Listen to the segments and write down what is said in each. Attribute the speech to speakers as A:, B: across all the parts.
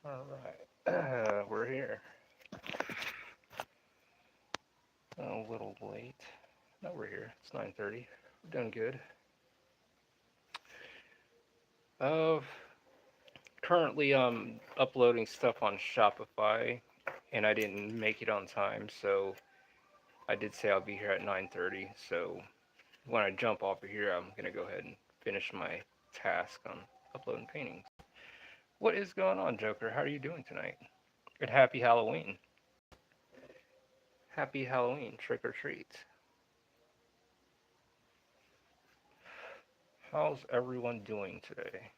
A: All right, we're here. A little late. No, we're here. It's 9:30. We're doing good. Uh, Currently uploading stuff on Shopify, and I didn't make it on time, so I did say I'll be here at 9:30. So when I jump off of here, I'm gonna go ahead and finish my task on uploading paintings. What is going on, Joker? How are you doing tonight? And happy Halloween. Happy Halloween. Trick or treat. How's everyone doing today?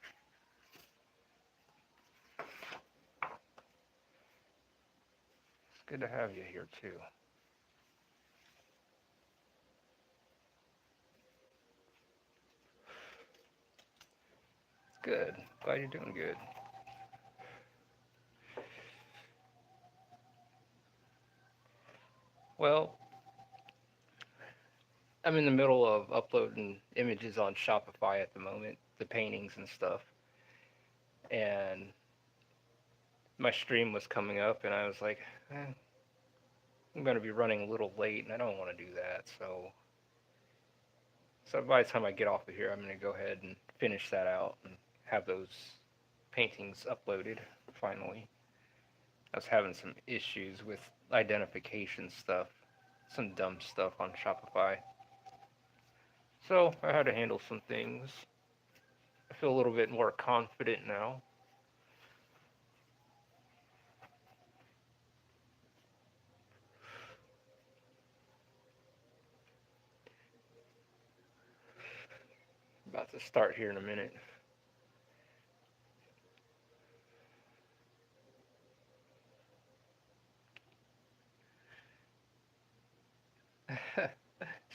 A: It's good to have you here too. It's good. Glad you're doing good. Well, I'm in the middle of uploading images on Shopify at the moment, the paintings and stuff. And my stream was coming up, and I was like, I'm going to be running a little late, and I don't want to do that. So by the time I get off of here, I'm going to go ahead and finish that out and have those paintings uploaded finally. I was having some issues with identification stuff, some dumb stuff on Shopify. So I had to handle some things. I feel a little bit more confident now. About to start here in a minute.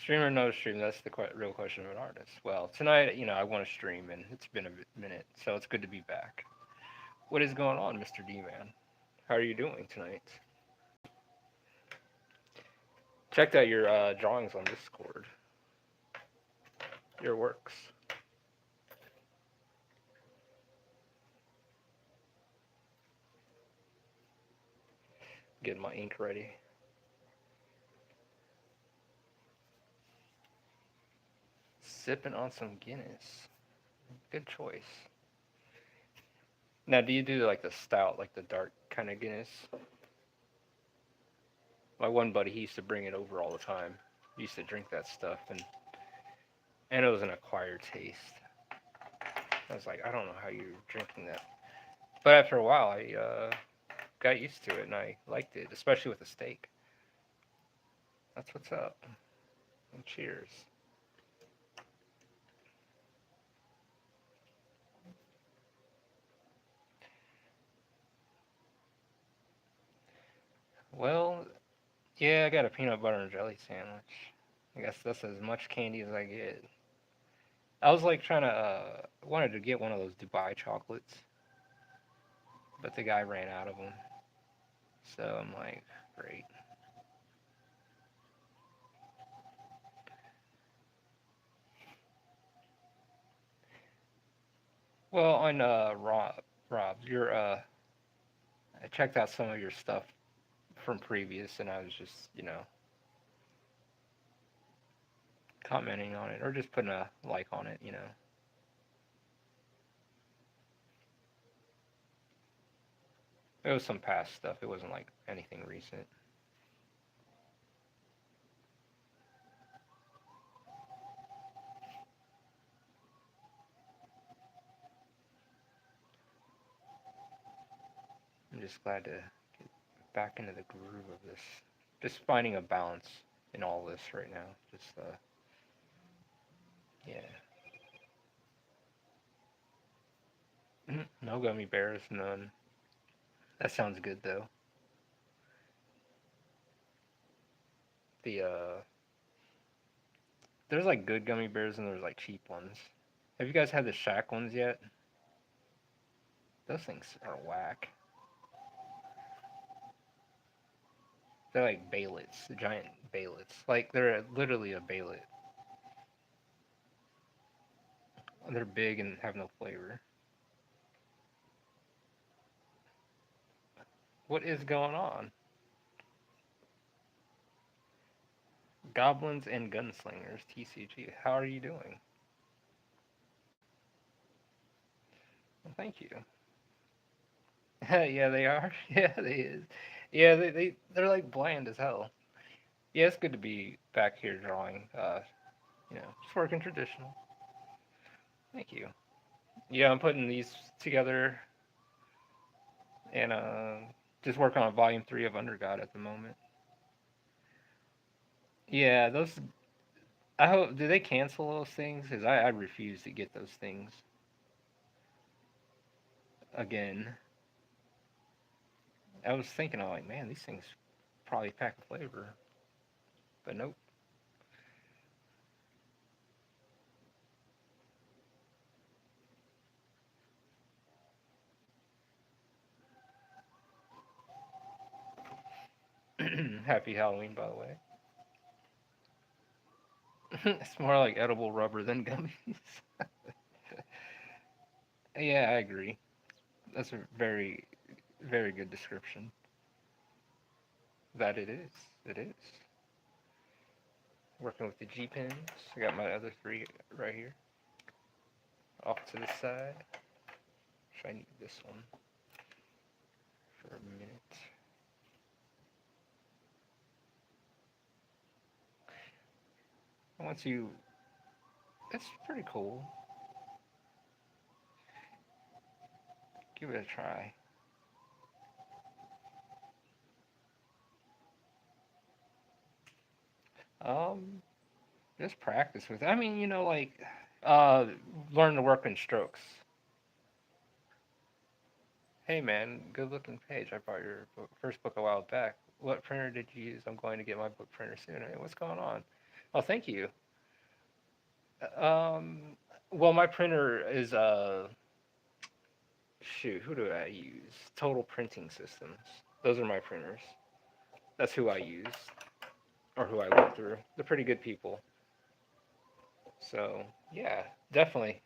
A: Stream or no stream? That's the real question of an artist. Well, tonight, I want to stream, and it's been a minute, so it's good to be back. What is going on, Mr. D Man? How are you doing tonight? Checked out your drawings on Discord. Your works. Getting my ink ready. Sipping on some Guinness. Good choice. Now, do you do like the stout, like the dark kind of Guinness? My one buddy, he used to bring it over all the time. He used to drink that stuff, and it was an acquired taste. I was like, I don't know how you're drinking that. But after a while, I got used to it, and I liked it, especially with the steak. That's what's up. And cheers. Well, yeah, I got a peanut butter and jelly sandwich. I guess that's as much candy as I get. I was like trying to, wanted to get one of those Dubai chocolates, but the guy ran out of them. So I'm like, great. Well, on Rob, I checked out some of your stuff from previous, and I was just, commenting on it or just putting a like on it. It was some past stuff. It wasn't like anything recent. I'm just glad to get back into the groove of this. Just finding a balance in all this right now. Just yeah. No gummy bears, none. That sounds good though. The there's like good gummy bears and there's like cheap ones. Have you guys had the Shack ones yet? Those things are whack. They're like baylets, the giant baylets. Like they're literally a baylet. They're big and have no flavor. What is going on? Goblins and Gunslingers, TCG. How are you doing? Well, thank you. Yeah, they are. Yeah, they is. Yeah, they're like bland as hell. Yeah, it's good to be back here drawing. Just working traditional. Thank you. Yeah, I'm putting these together and just working on volume 3 of Undergod at the moment. Yeah, those. I hope. Do they cancel those things? Because I refuse to get those things again. I was thinking, I'm like, man, these things probably pack a flavor, but nope. Happy Halloween, by the way. It's more like edible rubber than gummies. Yeah, I agree. That's a very, very good description. That it is. It is. Working with the G pins. I got my other three right here, off to the side. Should I need this one for a minute? Once you, it's pretty cool. Give it a try. Um, just practice with it. I mean, uh, learn to work in strokes. Hey man, good looking page. I bought your first book a while back. What printer did you use? I'm going to get my book printer soon. Hey, what's going on? Oh, thank you. Um, well, my printer is shoot, who do I use? Total Printing Systems. Those are my printers. That's who I use or who I went through. They're pretty good people. So yeah, definitely.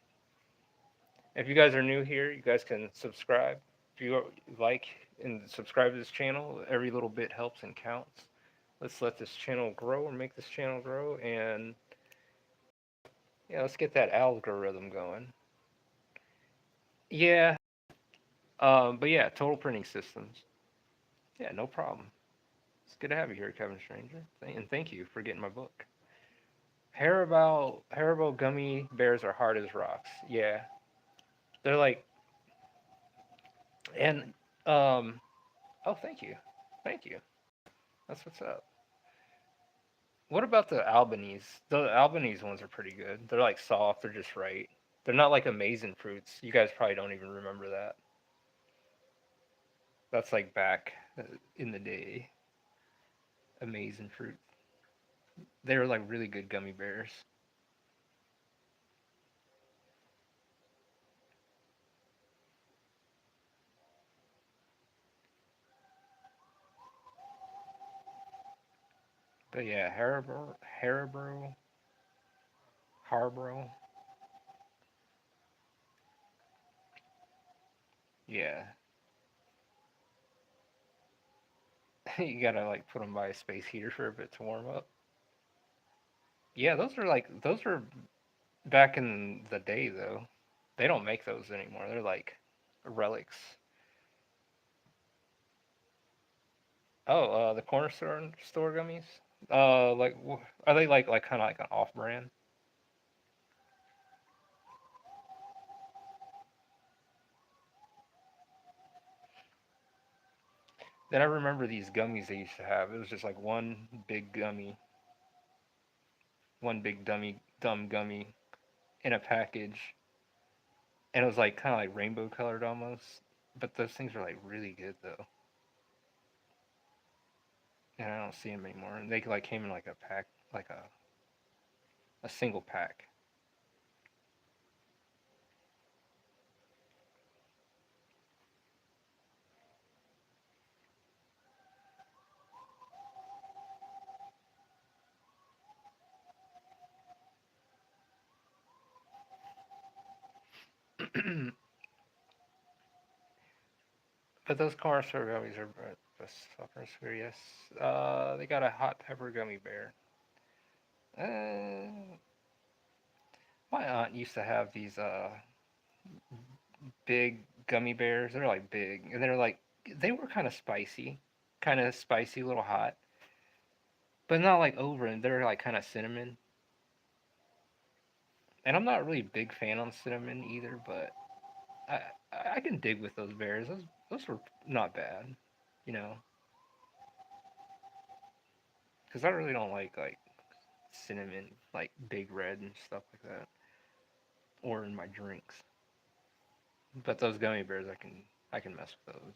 A: If you guys are new here, you guys can subscribe. If you like and subscribe to this channel, every little bit helps and counts. Let's let this channel grow and make this channel grow, and yeah, let's get that algorithm going. Yeah, but yeah, Total Printing Systems. Yeah, no problem. It's good to have you here, Kevin Stranger, and thank you for getting my book. Haribo gummy bears are hard as rocks. Yeah, they're like, and oh, thank you. That's what's up. What about the Albanese? The Albanese ones are pretty good. They're like soft. They're just right. They're not like amazing fruits. You guys probably don't even remember that. That's like back in the day. Amazing fruit. They were like really good gummy bears. But yeah, Harborough. Yeah, you gotta like put them by a space heater for a bit to warm up. Yeah, those are back in the day though. They don't make those anymore. They're like relics. Oh, the corner store gummies. Are they like kind of like an off brand? Then I remember these gummies they used to have. It was just like one big dumb gummy in a package, and it was like kind of like rainbow colored almost. But those things are like really good though, and I don't see them anymore. And they like came in like a pack, like a single pack. But those corner store gummies are suffering severe. Yes. They got a hot pepper gummy bear. Uh, my aunt used to have these big gummy bears. They're like big, and they were kind of spicy, a little hot, but not like over. And they're like kind of cinnamon. And I'm not really a big fan on cinnamon either, but I I can dig with those bears. Those were not bad, you know, because I really don't like cinnamon, like Big Red and stuff like that, or in my drinks. But those gummy bears, I can mess with those.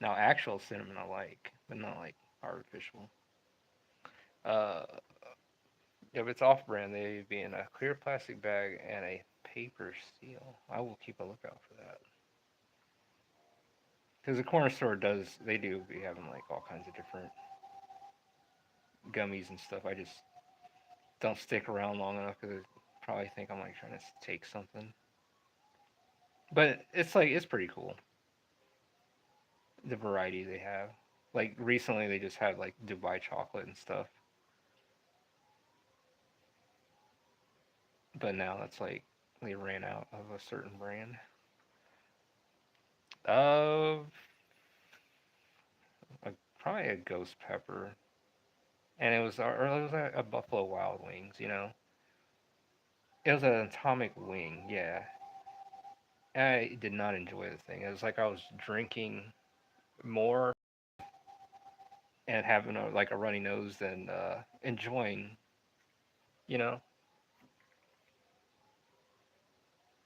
A: Now, actual cinnamon I like, but not like artificial. Uh, if it's off-brand, they be in a clear plastic bag and a paper seal. I will keep a lookout for that. Because the corner store they do be having like all kinds of different gummies and stuff. I just don't stick around long enough because probably think I'm like trying to take something. But it's pretty cool the variety they have. Like recently they just had like Dubai chocolate and stuff, but now that's like they ran out of a certain brand. Of probably a ghost pepper, and it was a Buffalo Wild Wings. It was an atomic wing. Yeah, I did not enjoy the thing. It was like I was drinking more and having like a runny nose than enjoying, you know,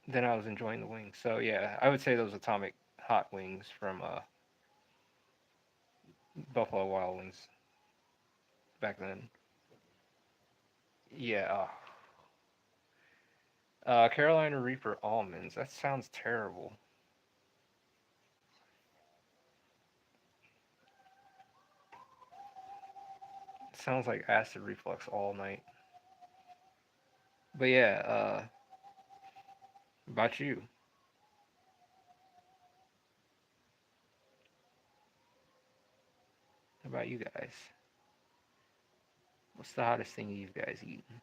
A: than I was enjoying the wings. So yeah, I would say those atomic hot wings from Buffalo Wild Wings back then. Yeah. Carolina Reaper almonds. That sounds terrible. It sounds like acid reflux all night. But yeah, about you. How about you guys? What's the hottest thing you guys eaten?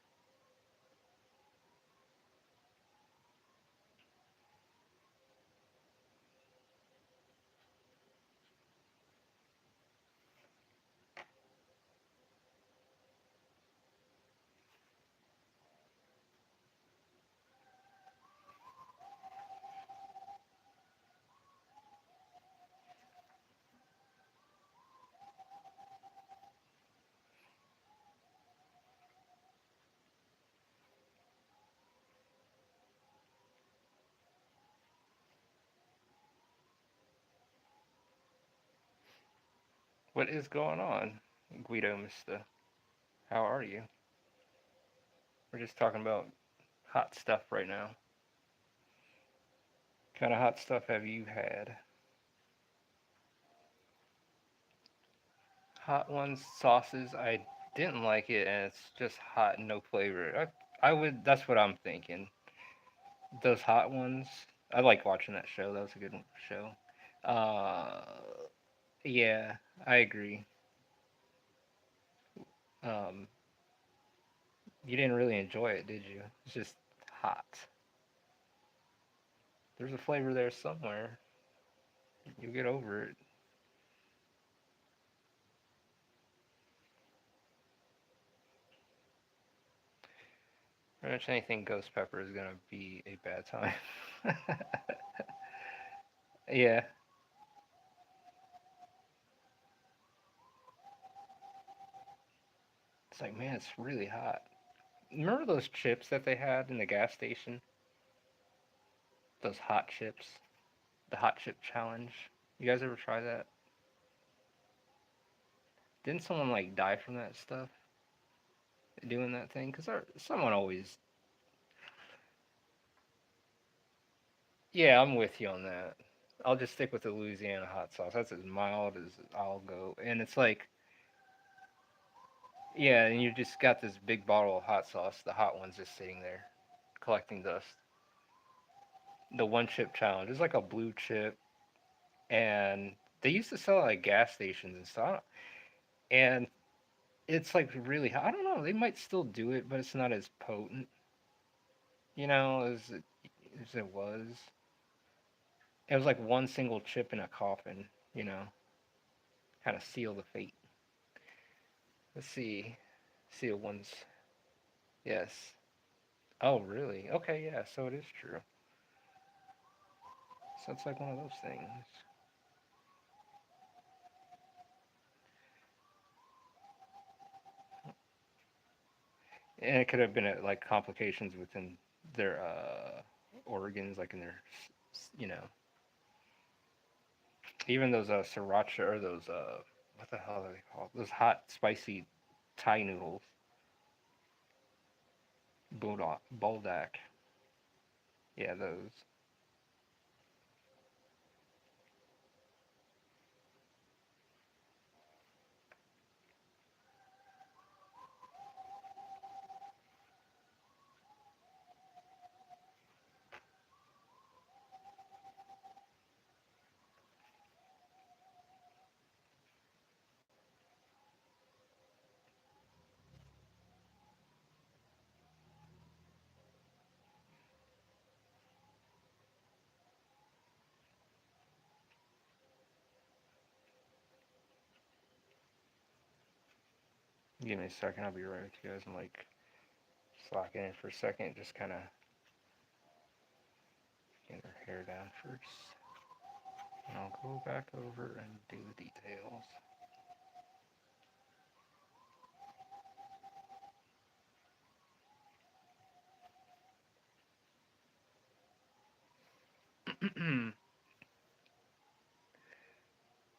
A: What is going on, Guido Mister? How are you? We're just talking about hot stuff right now. What kind of hot stuff have you had? Hot ones, sauces. I didn't like it, and it's just hot, no flavor. I would. That's what I'm thinking. Those hot ones. I like watching that show. That was a good show. Uh, yeah, I agree. Um, you didn't really enjoy it, did you? It's just hot. There's a flavor there somewhere. You'll get over it. Pretty much anything ghost pepper is gonna be a bad time. Yeah, it's like man, it's really hot. Remember those chips that they had in the gas station? Those hot chips, the hot chip challenge. You guys ever try that? Didn't someone like die from that stuff doing that thing? Cause someone always. Yeah, I'm with you on that. I'll just stick with the Louisiana hot sauce. That's as mild as I'll go, and it's like yeah, and you just got this big bottle of hot sauce, the hot one's just sitting there collecting dust. the one chip challenge. It's like a blue chip, and they used to sell it at gas stations and stuff. And it's like really, I don't know. They might still do it, but it's not as potent, as it was. It was like one single chip in a coffin, kind of seal the fate. Let's see. See what one's. Yes. Oh, really? Okay, yeah. So it is true. So it's like one of those things. And it could have been like complications within their organs, like in their, you know, even those sriracha or those what the hell are they called? Those hot spicy Thai noodles, buldak. Yeah, those. Give me a second. I'll be right with you guys. I'm like slacking in for a second, just kind of getting her hair down first. And I'll go back over and do the details.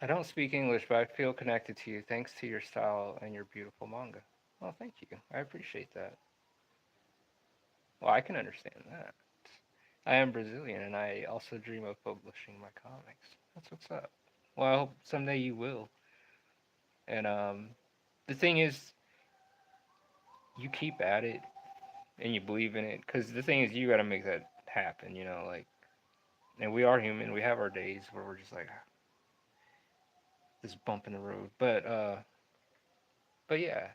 A: I don't speak English, but I feel connected to you thanks to your style and your beautiful manga. Well, thank you. I appreciate that. Well, I can understand that. I am Brazilian and I also dream of publishing my comics. That's what's up. Well, I hope someday you will. And the thing is, you keep at it and you believe in it. Because the thing is, you got to make that happen. Like, and we are human. We have our days where we're just like this bump in the road. But yeah,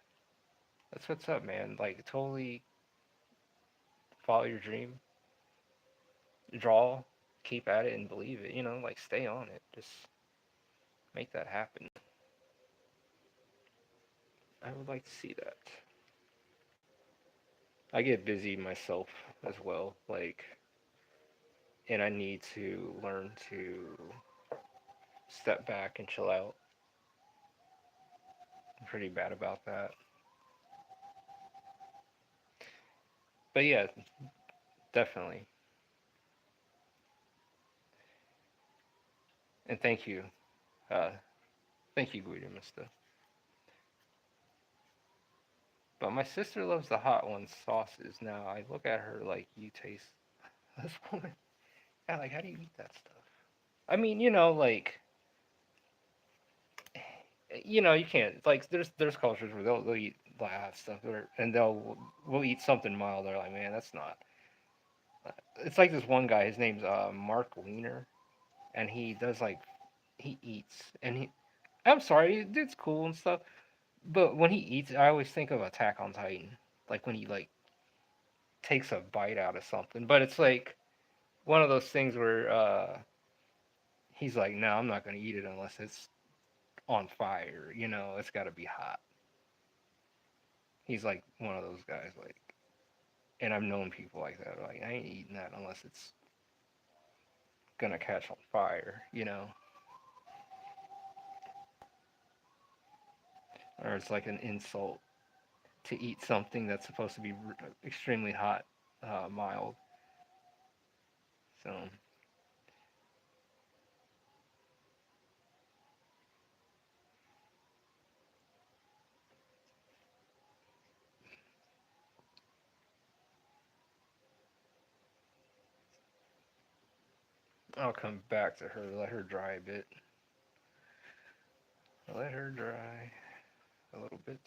A: that's what's up, man. Like, totally follow your dream, draw, keep at it, and believe it. Like stay on it. Just make that happen. I would like to see that. I get busy myself as well, like, and I need to learn to step back and chill out. I'm pretty bad about that. But yeah, definitely. And thank you. Uh, thank you, Guido, Mister. But my sister loves the hot ones sauces. Now I look at her like, you taste this woman. Yeah, like, how do you eat that stuff? I mean, you can't, like, there's cultures where they'll eat like hot stuff, and we'll eat something mild. They're like, man, that's not. It's like this one guy. His name's Mark Wiener, and he does like he eats, and he. I'm sorry, it's cool and stuff, but when he eats, I always think of Attack on Titan, like when he like takes a bite out of something. But it's like one of those things where he's like, no, I'm not gonna eat it unless it's on fire. It's got to be hot. He's like one of those guys, like, and I've known people like that. Like, I ain't eating that unless it's gonna catch on fire. Or it's like an insult to eat something that's supposed to be extremely hot, mild. So I'll come back to her, let her dry a bit. Let her dry a little bit.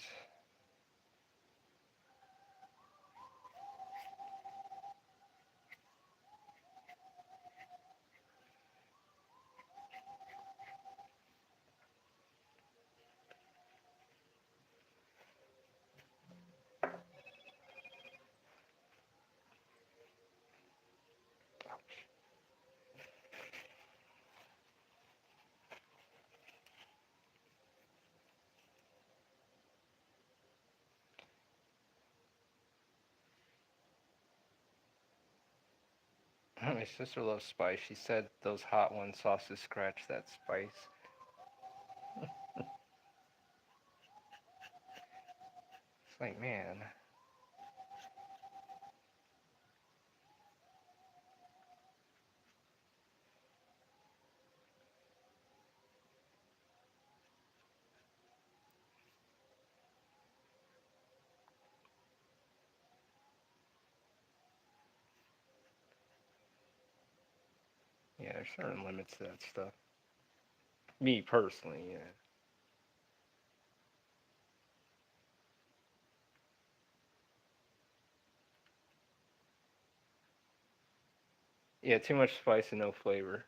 A: My sister loves spice. She said those hot ones sauces scratch that spice. It's like, man, yeah, there's certain limits to that stuff. Me personally, yeah. Yeah, too much spice and no flavor.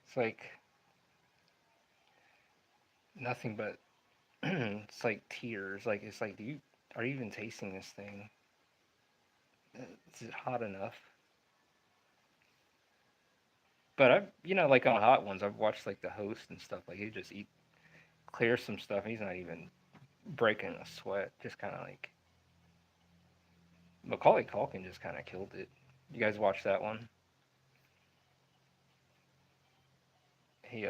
A: It's like nothing but it's like tears. Like it's like, do you are you even tasting this thing? Is it hot enough? But I've like on hot ones, I've watched like the host and stuff. Like he just eat clear some stuff. And he's not even breaking a sweat. Just kind of like Macaulay Culkin just kind of killed it. You guys watch that one? He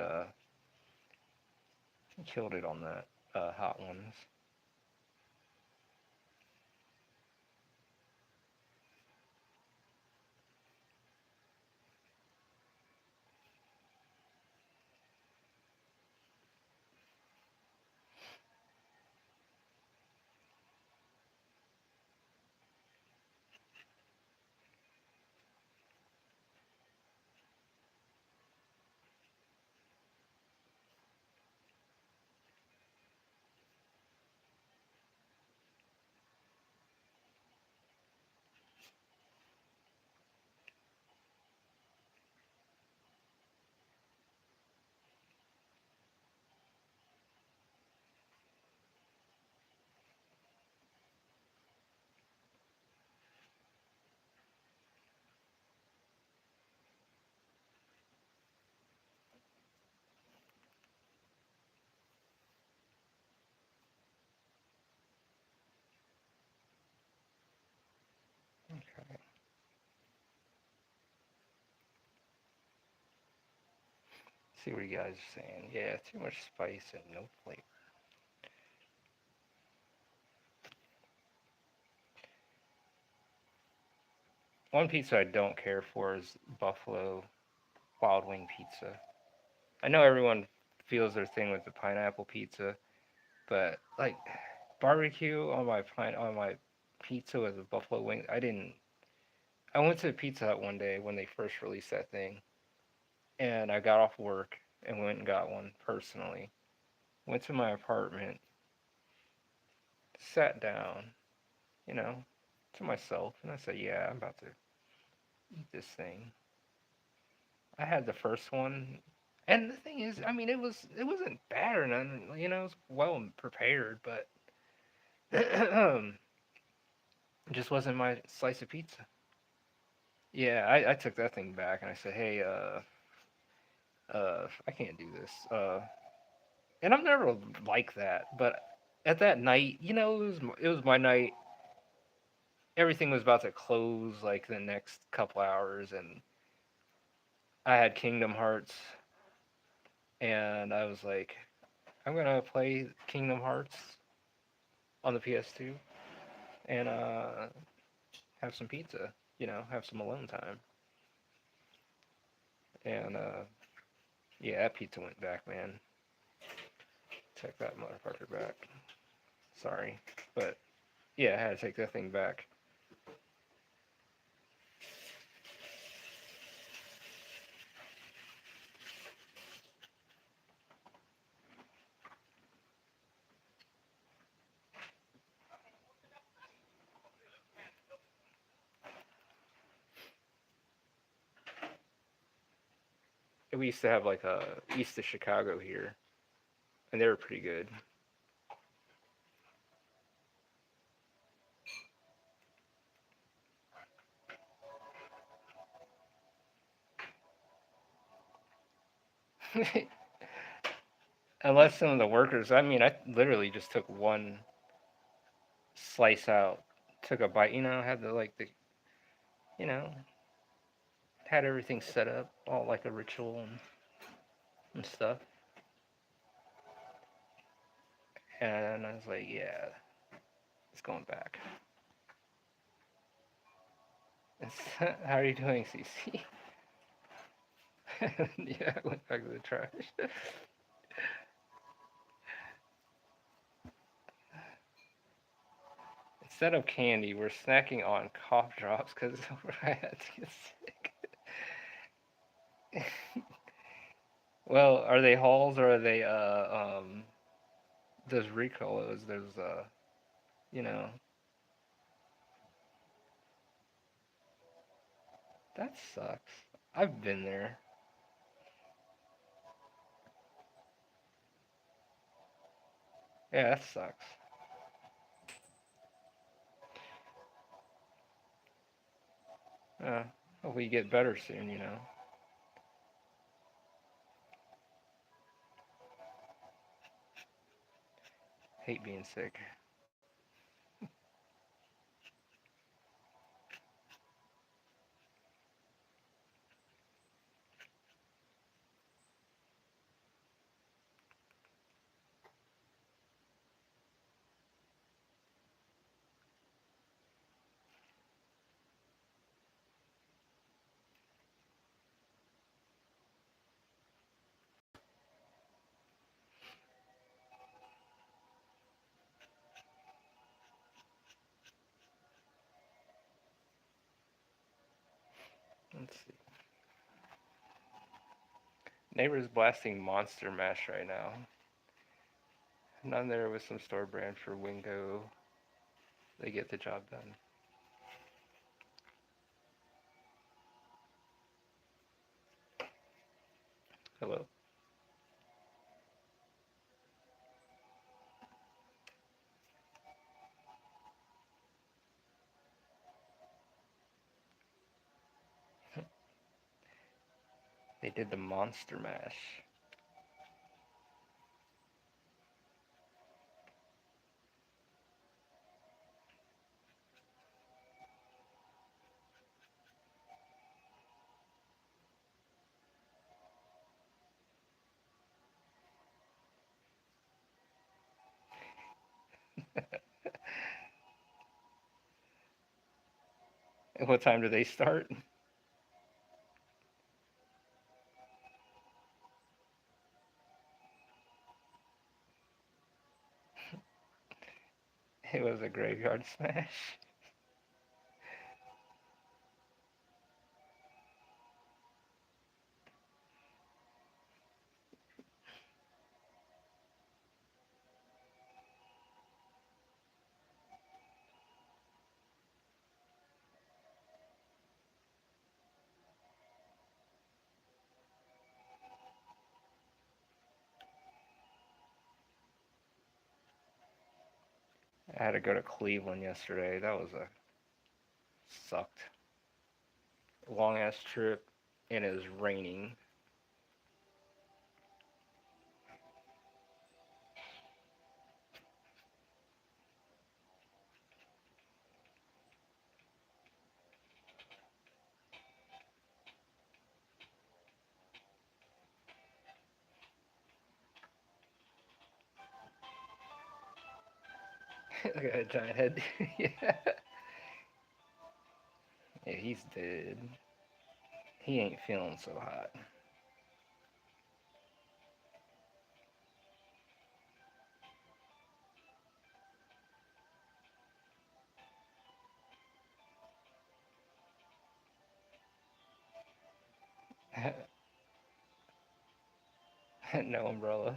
A: killed it on that hot ones. Okay. See what you guys are saying. Yeah, too much spice and no flavor. One pizza I don't care for is Buffalo Wild Wing pizza. I know everyone feels their thing with the pineapple pizza, but like barbecue on my pizza with a buffalo wing. I didn't. I went to Pizza Hut one day when they first released that thing, and I got off work and went and got one personally. Went to my apartment, sat down, you know, to myself, and I said, "Yeah, I'm about to eat this thing." I had the first one, and the thing is, I mean, it wasn't bad or nothing. It was well prepared, but it just wasn't my slice of pizza. Yeah, I took that thing back and I said, "Hey, I can't do this." And I'm never like that, but at that night, it was my night. Everything was about to close like the next couple hours, and I had Kingdom Hearts, and I was like, I'm gonna play Kingdom Hearts on the PS2 and have some pizza, have some alone time. And yeah, that pizza went back, man. Take that motherfucker back. Sorry, but yeah, I had to take that thing back. We used to have like a east of Chicago here, and they were pretty good. Unless some of the workers, I mean, I literally just took one slice out, took a bite, had you know, had everything set up, all like a ritual and stuff. And I was like, yeah, it's going back. How are you doing, CC? Yeah, I went back to the trash. Instead of candy, we're snacking on cough drops because I had to get sick. Well, are they Halls or are they those Ricolas? Those you know, that sucks. I've been there. Yeah, that sucks. Hope we get better soon. Hate being sick. Let's see. Neighbor's blasting Monster Mash right now. None there with some store brand for Wingo. They get the job done. Hello. They did the Monster Mash. What time do they start? It was a graveyard smash. I had to go to Cleveland yesterday. That was a sucked. Long ass trip, and it was raining. I got a giant head. Yeah. Yeah, he's dead. He ain't feeling so hot. No umbrella.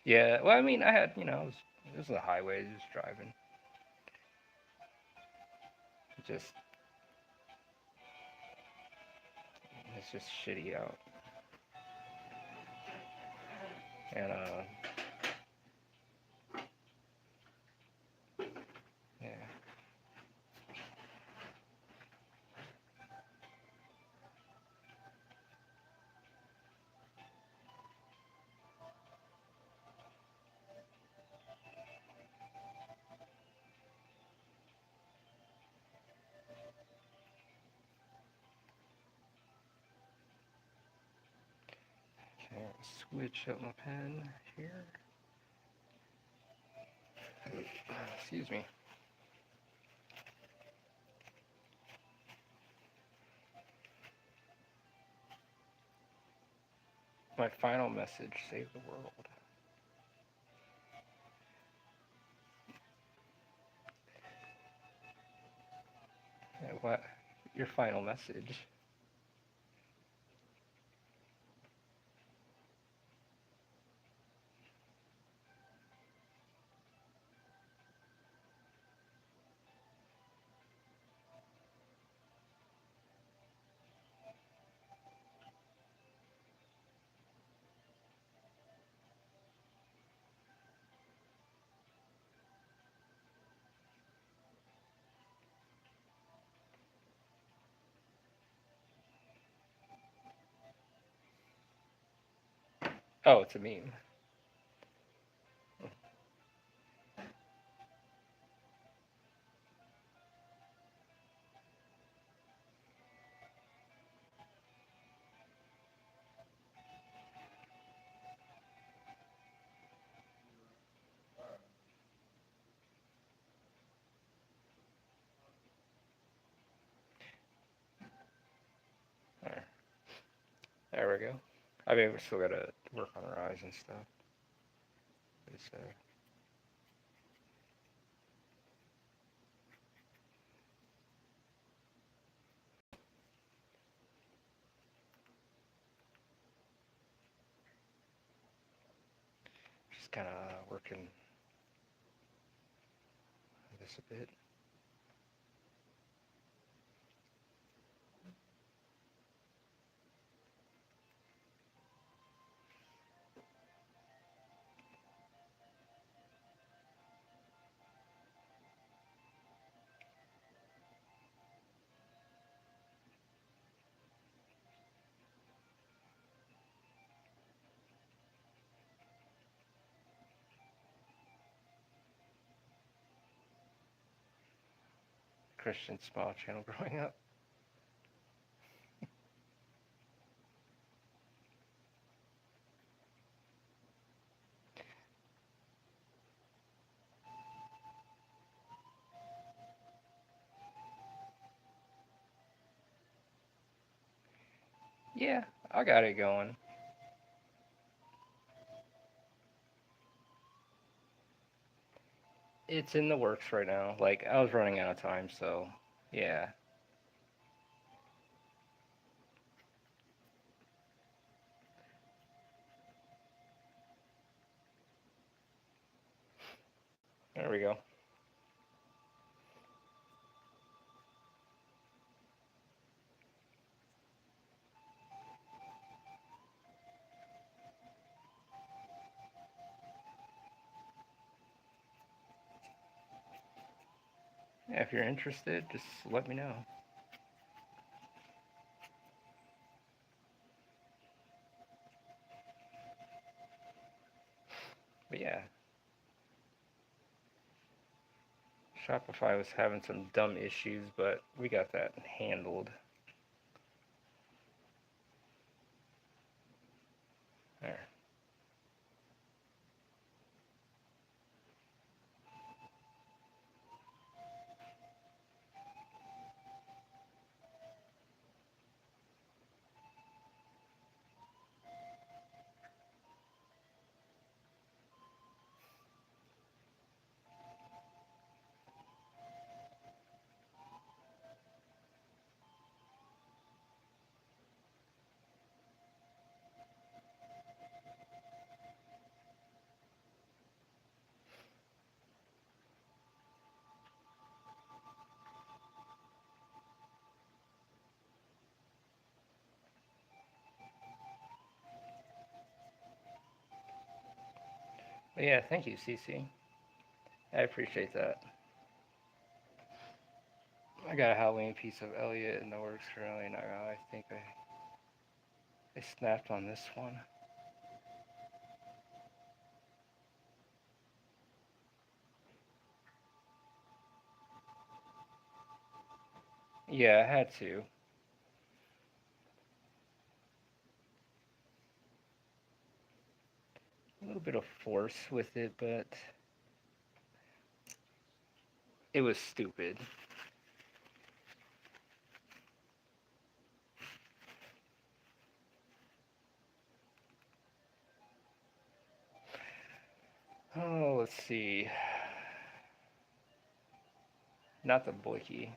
A: Yeah, well, I mean, I had, it was a highway, just driving. Just, it's just shitty out. And, yeah. Switch up my pen here. Excuse me. My final message: save the world. What? Your final message? Oh, it's a meme. There we go. I mean, we still gotta work on our eyes and stuff. It's, just kind of working this a bit. Christian small channel growing up. Yeah, I got it going. It's in the works right now. Like, I was running out of time, so yeah. There we go. Yeah, if you're interested, just let me know. But yeah, Shopify was having some dumb issues, but we got that handled. There. But yeah, thank you, CC. I appreciate that. I got a Halloween piece of Elliot in the works currently, and I think I snapped on this one. Yeah, I had to. a little bit of force with it, but it was stupid. Oh, let's see. Not the Boyki.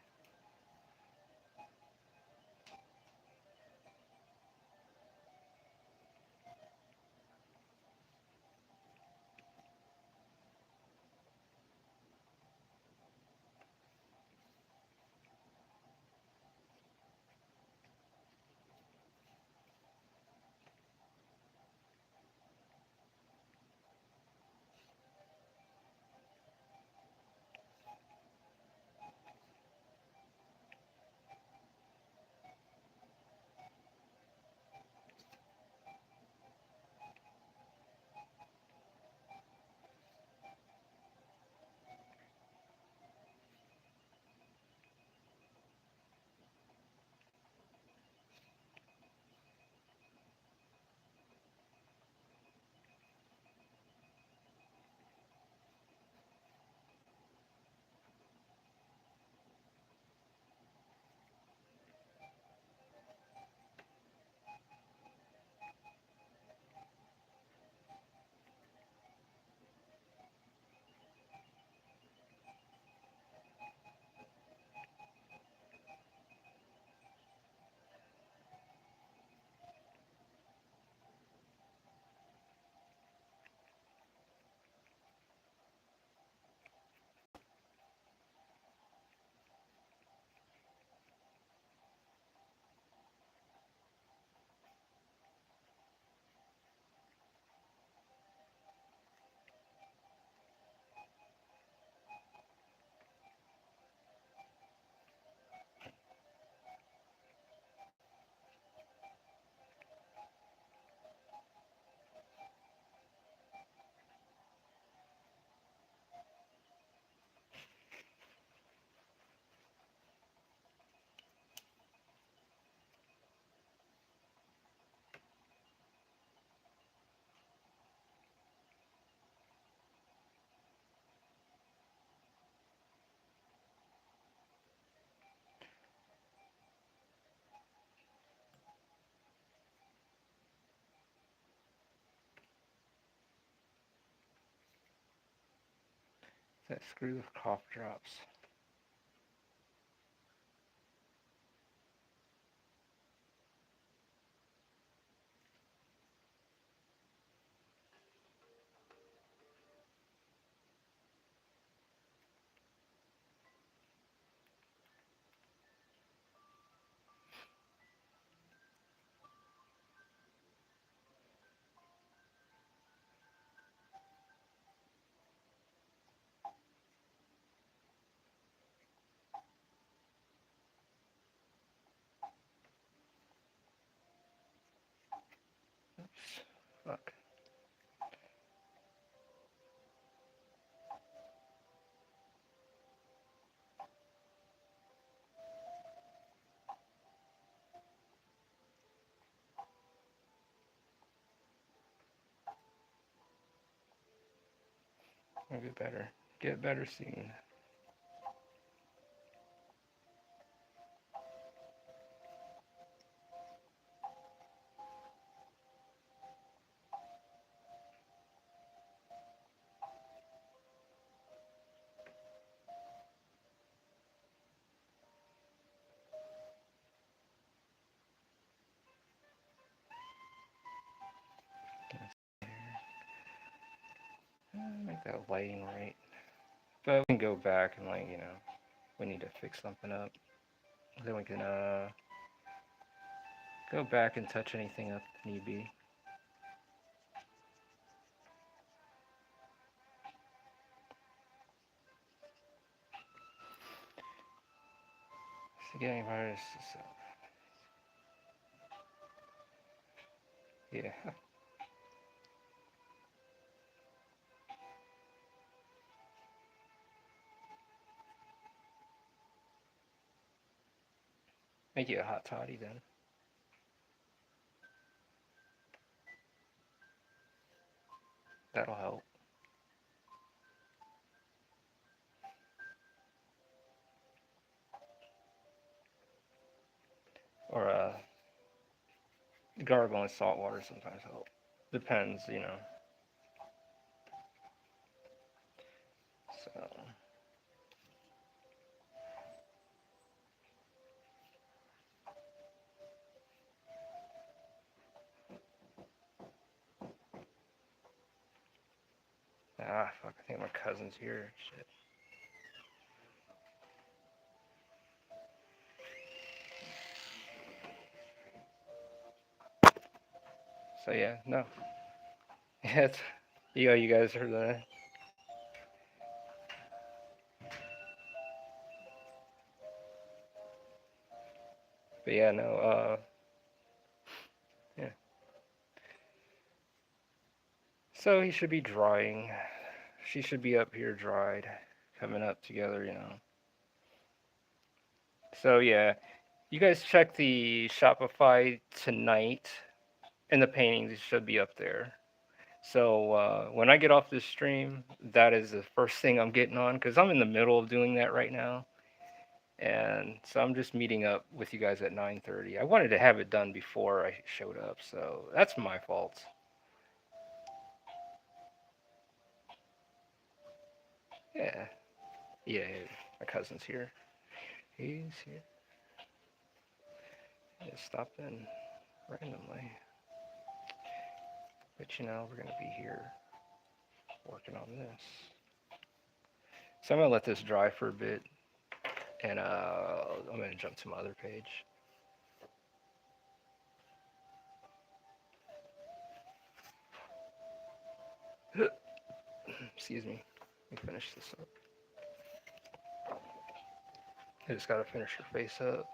A: That screw with cough drops. Oops. Fuck. I'll get better. Get better soon. Make that lighting right. But we can go back and we need to fix something up. Then we can go back and touch anything up if need be. So getting virus. So, yeah. Make you a hot toddy then. That'll help. Or gargling salt water sometimes help. Depends, you know. So fuck, I think my cousin's here. Shit. So yeah, no. Yeah, it's, you guys heard that. But yeah, no, yeah. So he should be drying. She should be up here dried, coming up together, you know. So yeah, you guys check the Shopify tonight, and the paintings should be up there. So when I get off this stream, that is the first thing I'm getting on because I'm in the middle of doing that right now, and so I'm just meeting up with you guys at 9:30. I wanted to have it done before I showed up, so that's my fault. Yeah, yeah, my cousin's here. He's here. He just stopped in randomly, but you know we're gonna be here working on this. So I'm gonna let this dry for a bit, and I'm gonna jump to my other page. Excuse me. Let me finish this up. I just gotta finish her face up.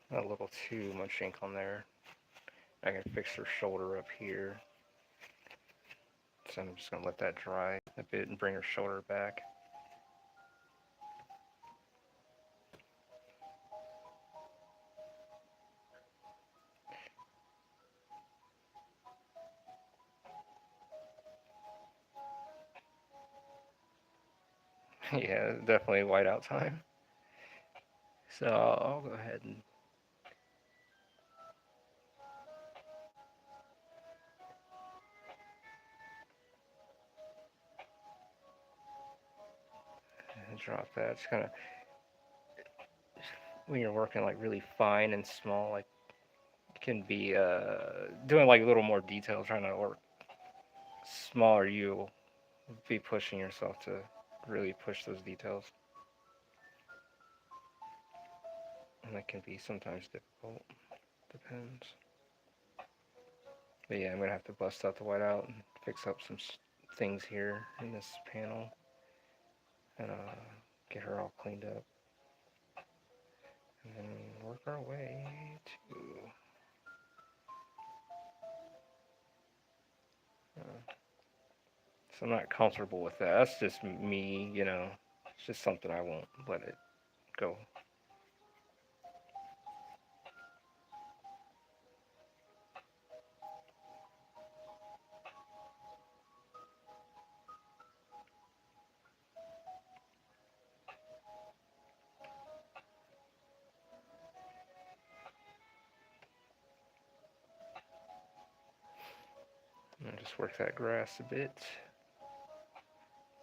A: Not a little too much ink on there. I can fix her shoulder up here. So I'm just gonna let that dry a bit and bring her shoulder back. Yeah, definitely whiteout time. So I'll go ahead and drop that. It's kind of when you're working like really fine and small, like it can be doing like a little more detail, trying to work smaller. You'll be pushing yourself to really push those details, and that can be sometimes difficult. Depends. But yeah, I'm gonna have to bust out the whiteout and fix up some things here in this panel, and get her all cleaned up, and then work our way to. So I'm not comfortable with that. That's just me, you know. It's just something I won't let it go. And just work that grass a bit.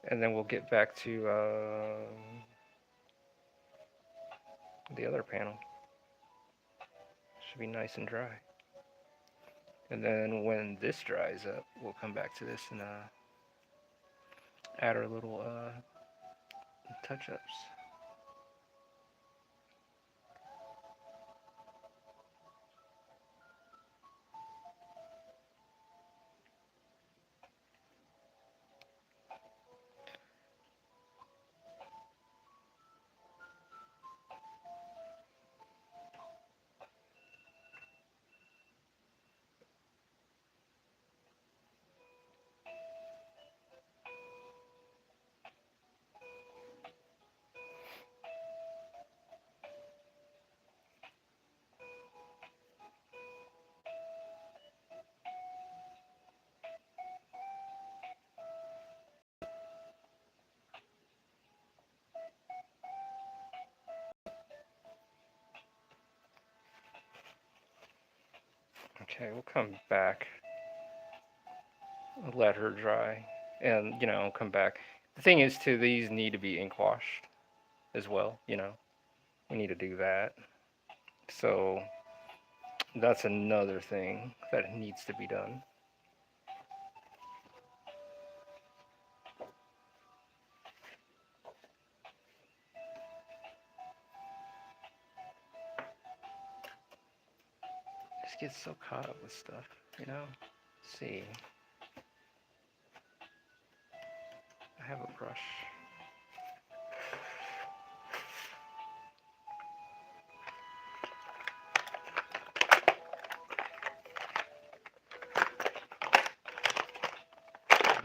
A: And then we'll get back to the other panel. Should be nice and dry. And then when this dries up, we'll come back to this and add our little touch-ups. Okay, we'll come back, let her dry, and come back. The thing is, too, these need to be ink washed as well. We need to do that. So that's another thing that needs to be done. Just get so caught up with stuff. Let's see. I have a brush.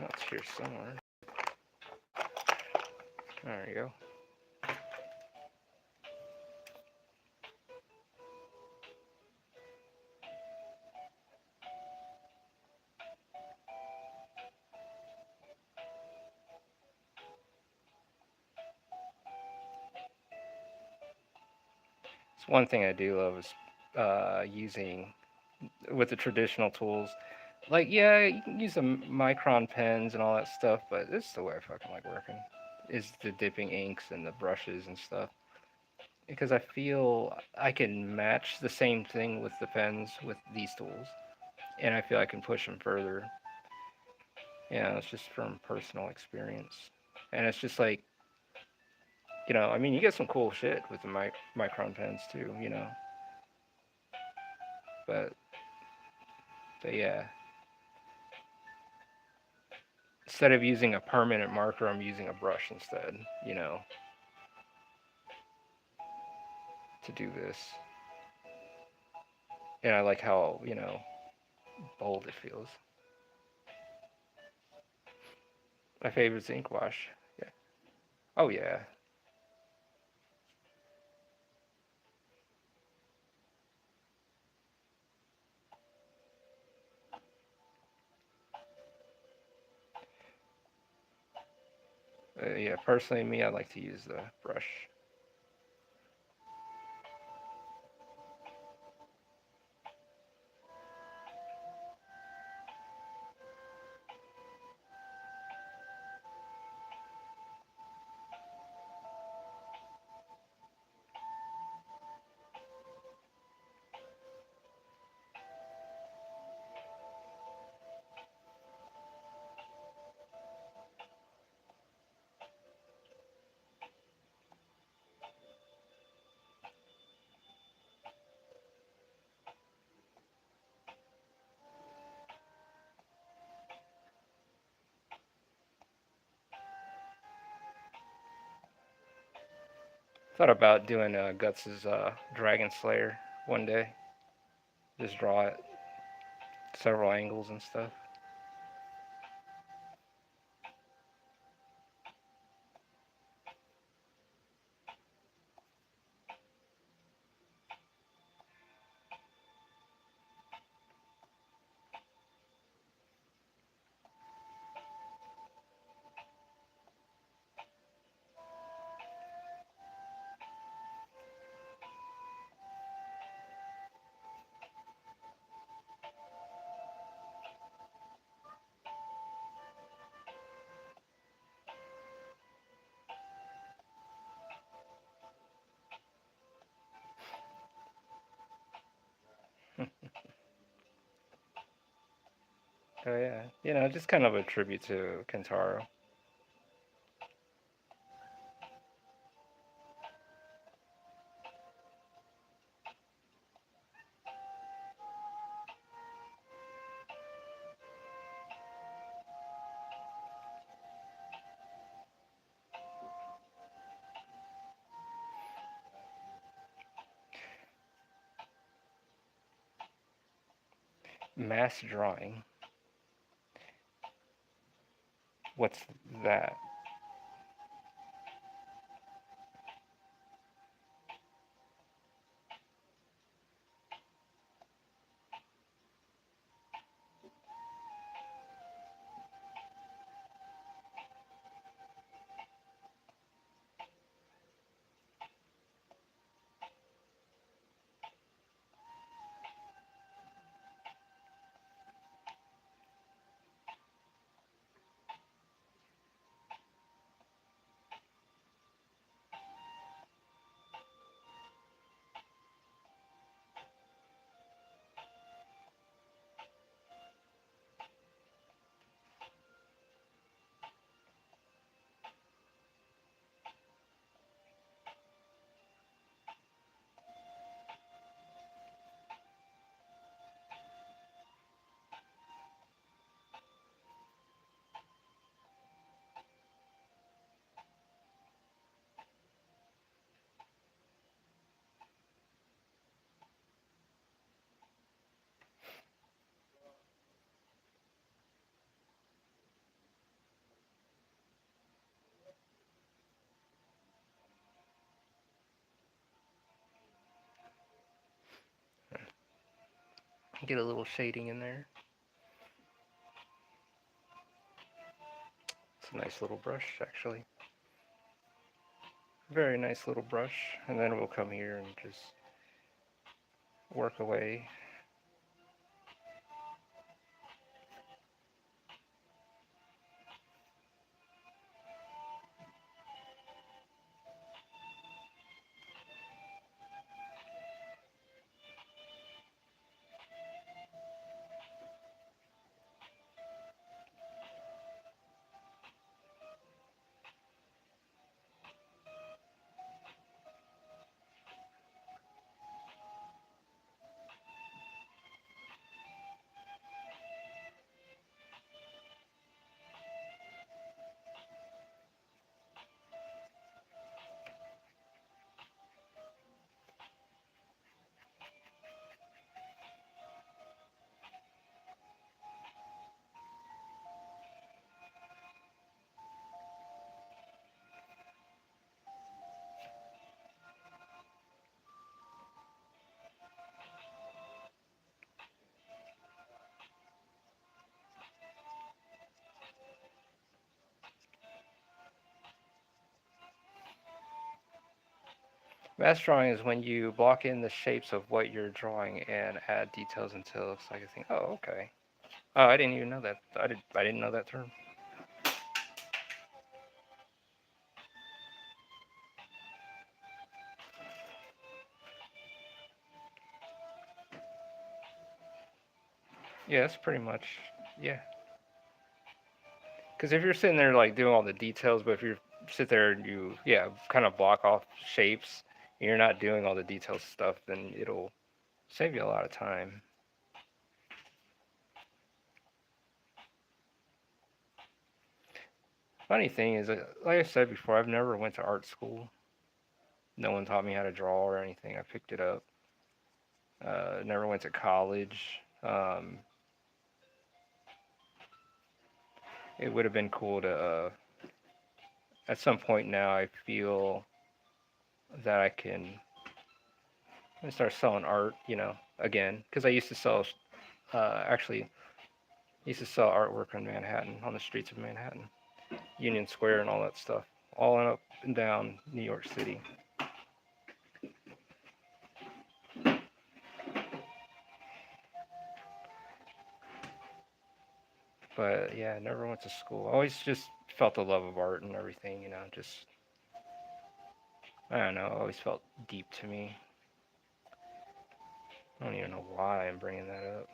A: It's here somewhere. There you go. It's one thing I do love is using with the traditional tools. Like, yeah, you can use the micron pens and all that stuff, but this is the way I fucking like working. Is the dipping inks and the brushes and stuff. Because I feel I can match the same thing with the pens with these tools. And I feel I can push them further. It's just from personal experience. And it's just like, I mean, you get some cool shit with the micron pens too. But, but yeah. Instead of using a permanent marker, I'm using a brush instead, to do this. And I like how, bold it feels. My favorite is ink wash. Yeah. Oh, yeah. Yeah, personally, me, I like to use the brush. Thought about doing Guts's Dragon Slayer one day. Just draw it several angles and stuff. So yeah, just kind of a tribute to Kentaro. Mass drawing. What's that? Get a little shading in there. It's a nice little brush, actually. Very nice little brush. And then we'll come here and just work away. Mass drawing is when you block in the shapes of what you're drawing and add details until it looks like a thing. Oh, okay. Oh, I didn't even know that. I didn't know that term. Yeah, that's pretty much. Yeah. Because if you're sitting there like doing all the details, but if you sit there and you, yeah, kind of block off shapes, and you're not doing all the details stuff, then it'll save you a lot of time. Funny thing is, like I said before, I've never went to art school. No one taught me how to draw or anything. I picked it up. Never went to college. It would have been cool to, at some point now, I feel that I can start selling art, again. Because I used to sell, actually, used to sell artwork on Manhattan, on the streets of Manhattan, Union Square, and all that stuff, all up and down New York City. But yeah, I never went to school. I always just felt the love of art and everything, just, I don't know, it always felt deep to me. I don't even know why I'm bringing that up.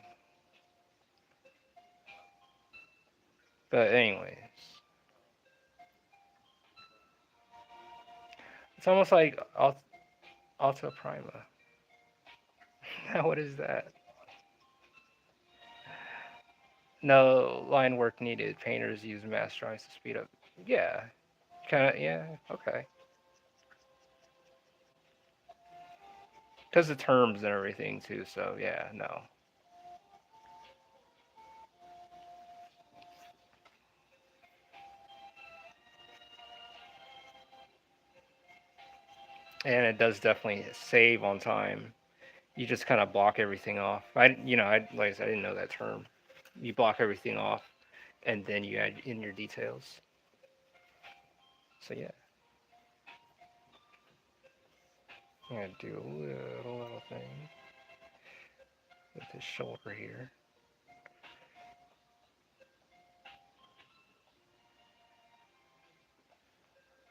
A: But anyways, it's almost like Alta Prima. What is that? No line work needed. Painters use mass drawings to speed up. Yeah, kind of. Yeah, okay. Because the terms and everything too. So yeah, no. And it does definitely save on time. You just kind of block everything off. Like I said, I didn't know that term. You block everything off, and then you add in your details. So yeah, I'm gonna do a little thing with his shoulder here.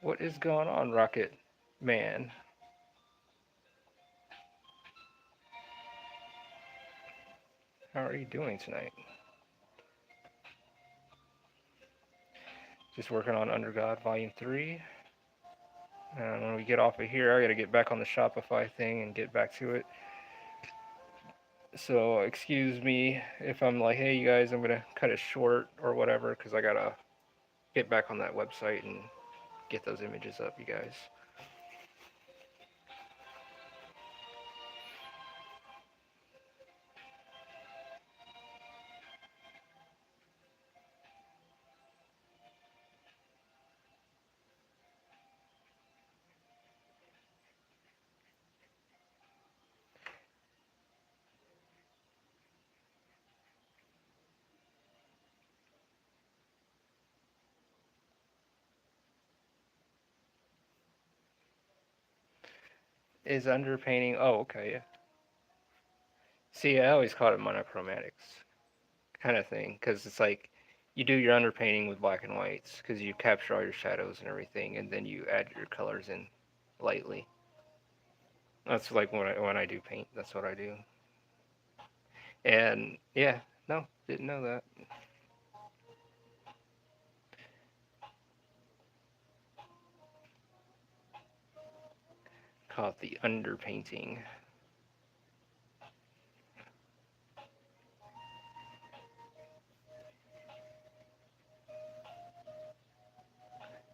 A: What is going on, Rocket Man? How are you doing tonight? Just working on Under God Volume 3. And when we get off of here, I gotta get back on the Shopify thing and get back to it. So excuse me if I'm like, hey, you guys, I'm gonna cut it short or whatever, because I gotta get back on that website and get those images up, you guys. Is underpainting? Oh, okay, yeah. See, I always called it monochromatics kind of thing, because it's like you do your underpainting with black and whites, because you capture all your shadows and everything, and then you add your colors in lightly. That's like when I do paint. That's what I do. And yeah, no, didn't know that. Call it the underpainting.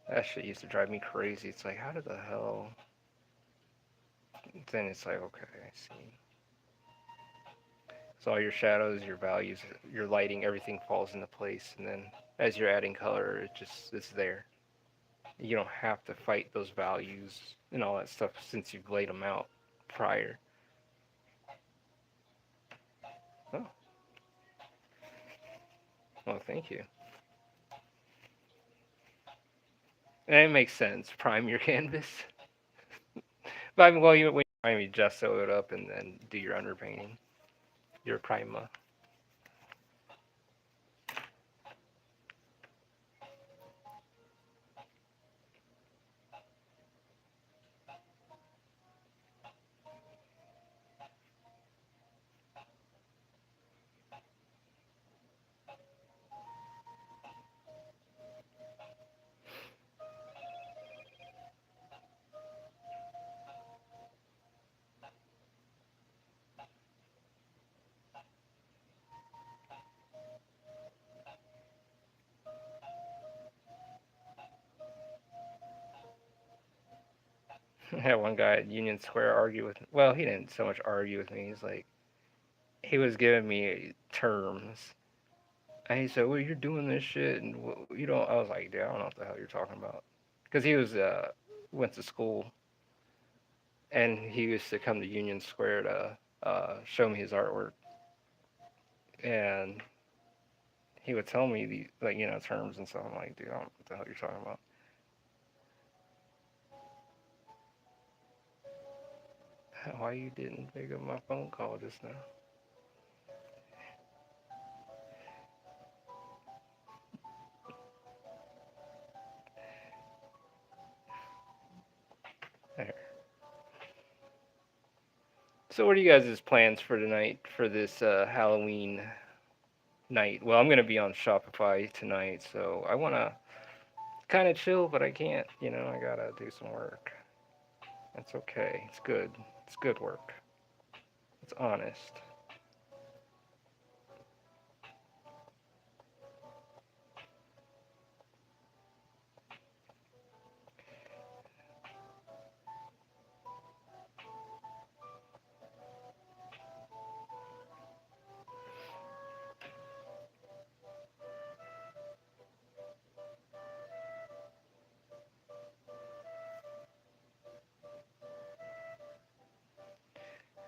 A: That shit used to drive me crazy. It's like, how did the hell? Then it's like, okay, I see. So all your shadows, your values, your lighting, everything falls into place, and then as you're adding color, it's there. You don't have to fight those values and all that stuff since you've laid them out prior. Oh, well, thank you. And it makes sense. Prime your canvas. But I mean, well, when you prime, you just sew it up and then do your underpainting. Your prima. I had one guy at Union Square argue with. Well, he didn't so much argue with me. He's like, he was giving me terms, and he said, "Well, you're doing this shit, and you don't." I was like, "Dude, I don't know what the hell you're talking about," because he was went to school, and he used to come to Union Square to show me his artwork, and he would tell me the like terms and stuff. I'm like, "Dude, I don't know what the hell you're talking about." Why you didn't pick up my phone call just now? There. So, what are you guys' plans for tonight for this Halloween night. Well, I'm gonna be on Shopify tonight, so I wanna kind of chill, but I can't. I gotta do some work. It's okay. It's good. It's good work. It's honest.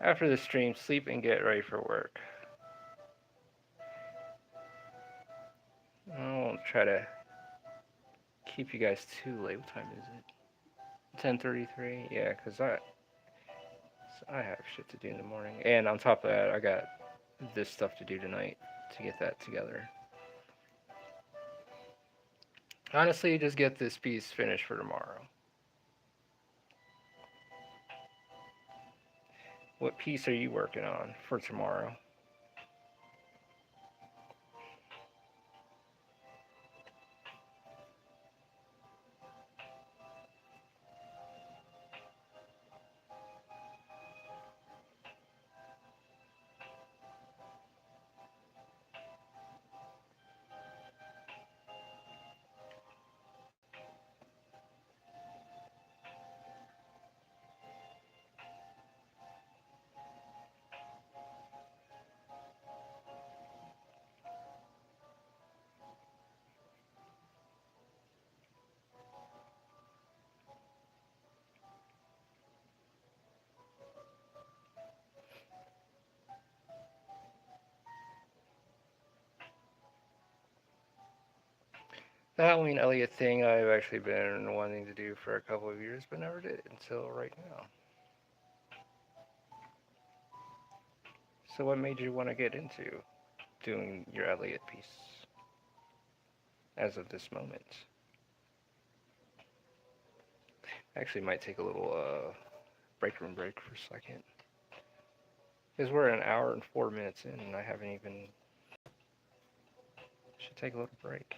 A: After the stream, sleep and get ready for work. I won't try to keep you guys too late. What time is it? 10:33. Yeah, 'cause I have shit to do in the morning, and on top of that, I got this stuff to do tonight to get that together. Honestly, just get this piece finished for tomorrow. What piece are you working on for tomorrow? The Halloween Elliot thing I've actually been wanting to do for a couple of years, but never did until right now. So what made you want to get into doing your Elliot piece as of this moment? Actually, might take a little break room break for a second. Because we're an hour and 4 minutes in, and I haven't even. Should take a little break.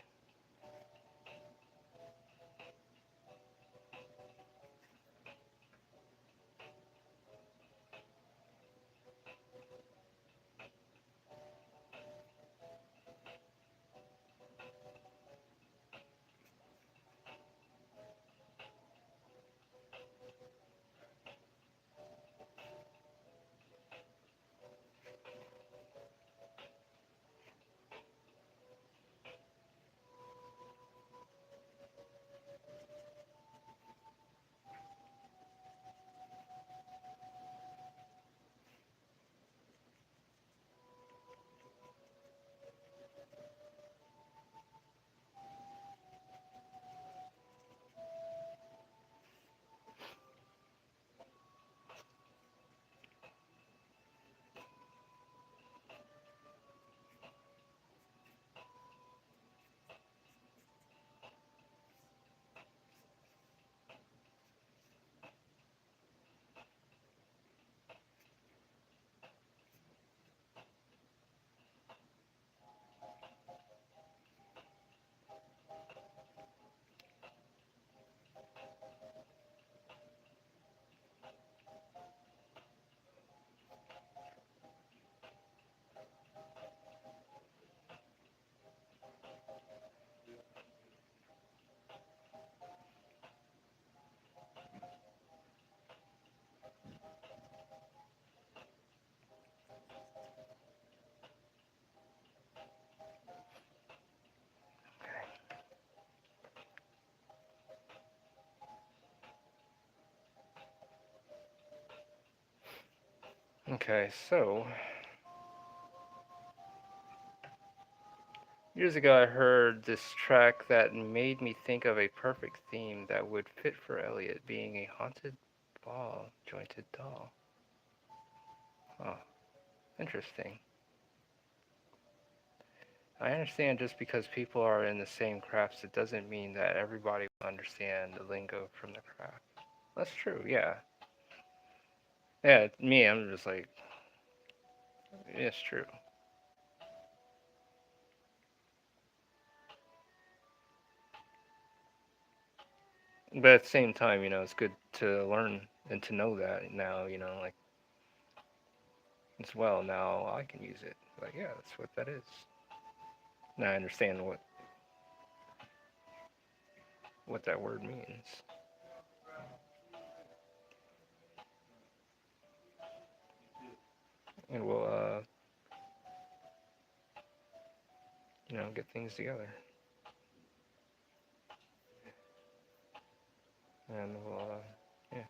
A: Okay, so years ago I heard this track that made me think of a perfect theme that would fit for Elliot being a haunted ball jointed doll. Oh, interesting. I understand just because people are in the same crafts, it doesn't mean that everybody will understand the lingo from the craft. That's true, yeah. Yeah, me, I'm just like, yeah, it's true. But at the same time, it's good to learn and to know that now, like as well. Now I can use it. Like, yeah, that's what that is. Now I understand what that word means. And we'll get things together. And we'll yeah.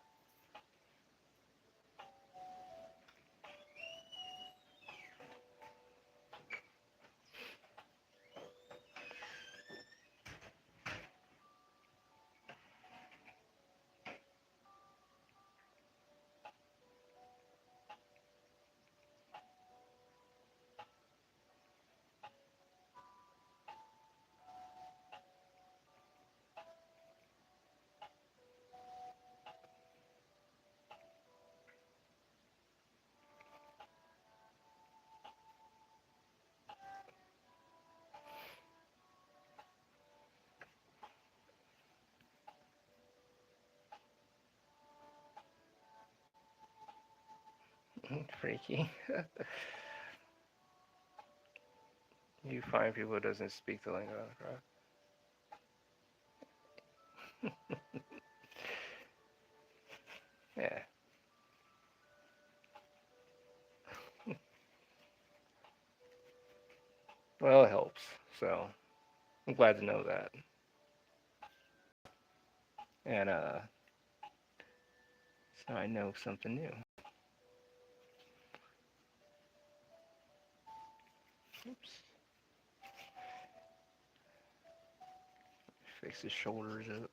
A: Freaky. You find people who doesn't speak the language of the crowd. Yeah. Well, it helps. So I'm glad to know that. And so I know something new. Oops. Fix his shoulders up.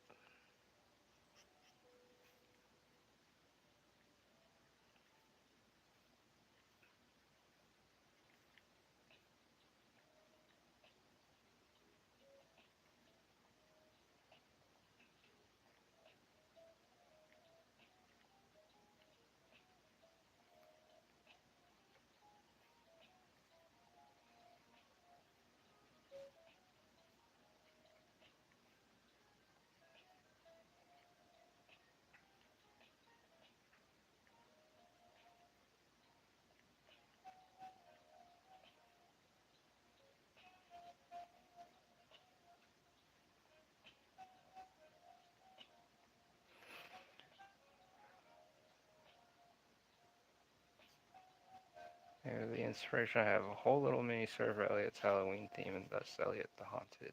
A: Here's the inspiration. I have a whole little mini story for Elliot's Halloween theme, and thus Elliot the Haunted.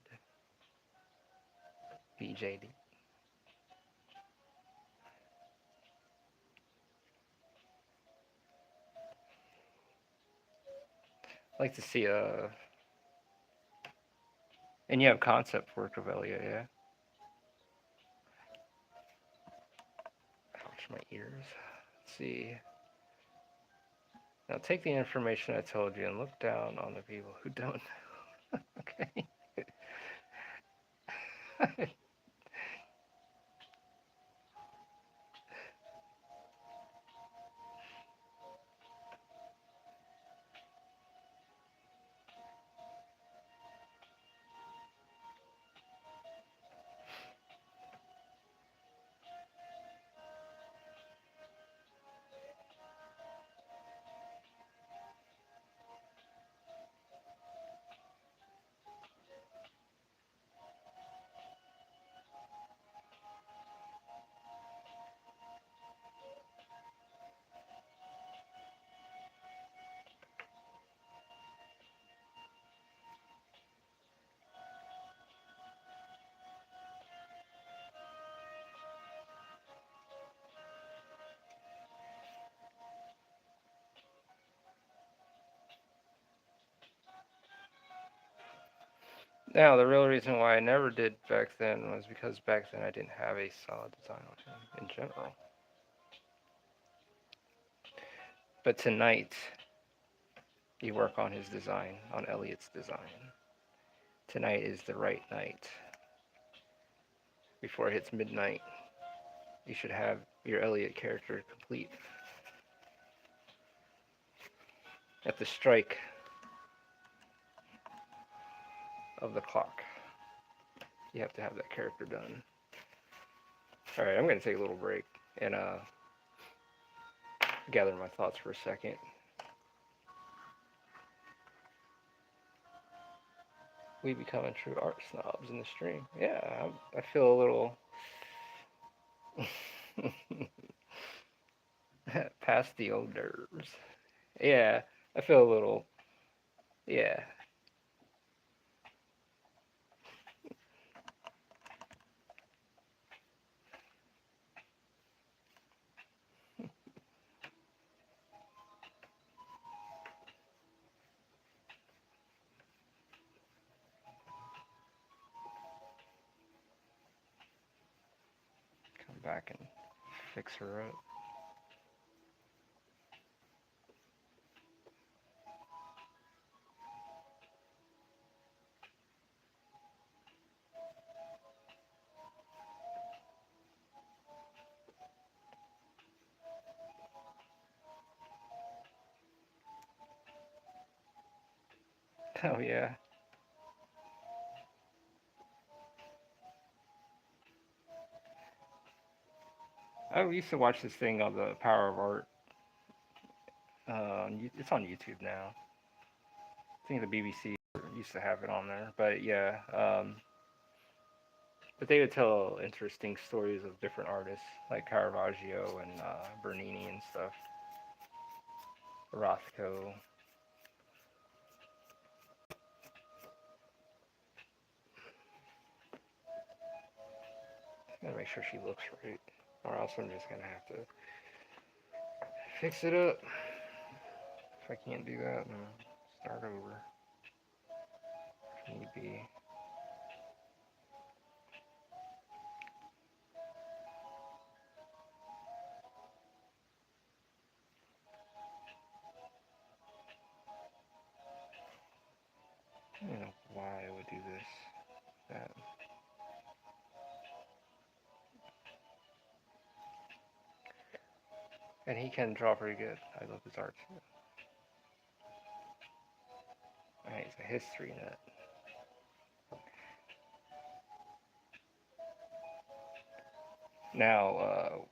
A: BJD. I like to see and you have concept work of Elliot, yeah? Ouch, my ears. Let's see. Now take the information I told you and look down on the people who don't. Okay. Now, the real reason why I never did back then was because back then I didn't have a solid design on him in general. But tonight, you work on his design, on Elliot's design. Tonight is the right night. Before it hits midnight, you should have your Elliot character complete. At the strike of the clock, you have to have that character done. All right, I'm gonna take a little break and gather my thoughts for a second. We becoming true art snobs in the stream. Yeah, I feel a little past the old nerves. Yeah, I feel a little. Yeah, come back and fix her up. Oh yeah, I used to watch this thing on the Power of Art. It's on YouTube now. I think the BBC used to have it on there, but yeah. But they would tell interesting stories of different artists like Caravaggio and Bernini and stuff. Rothko. Gotta make sure she looks right, or else I'm just gonna have to fix it up. If I can't do that, then start over. If need be. I don't know why I would do this. That. And he can draw pretty good. I love his art too. Alright, he's a history nut. Now,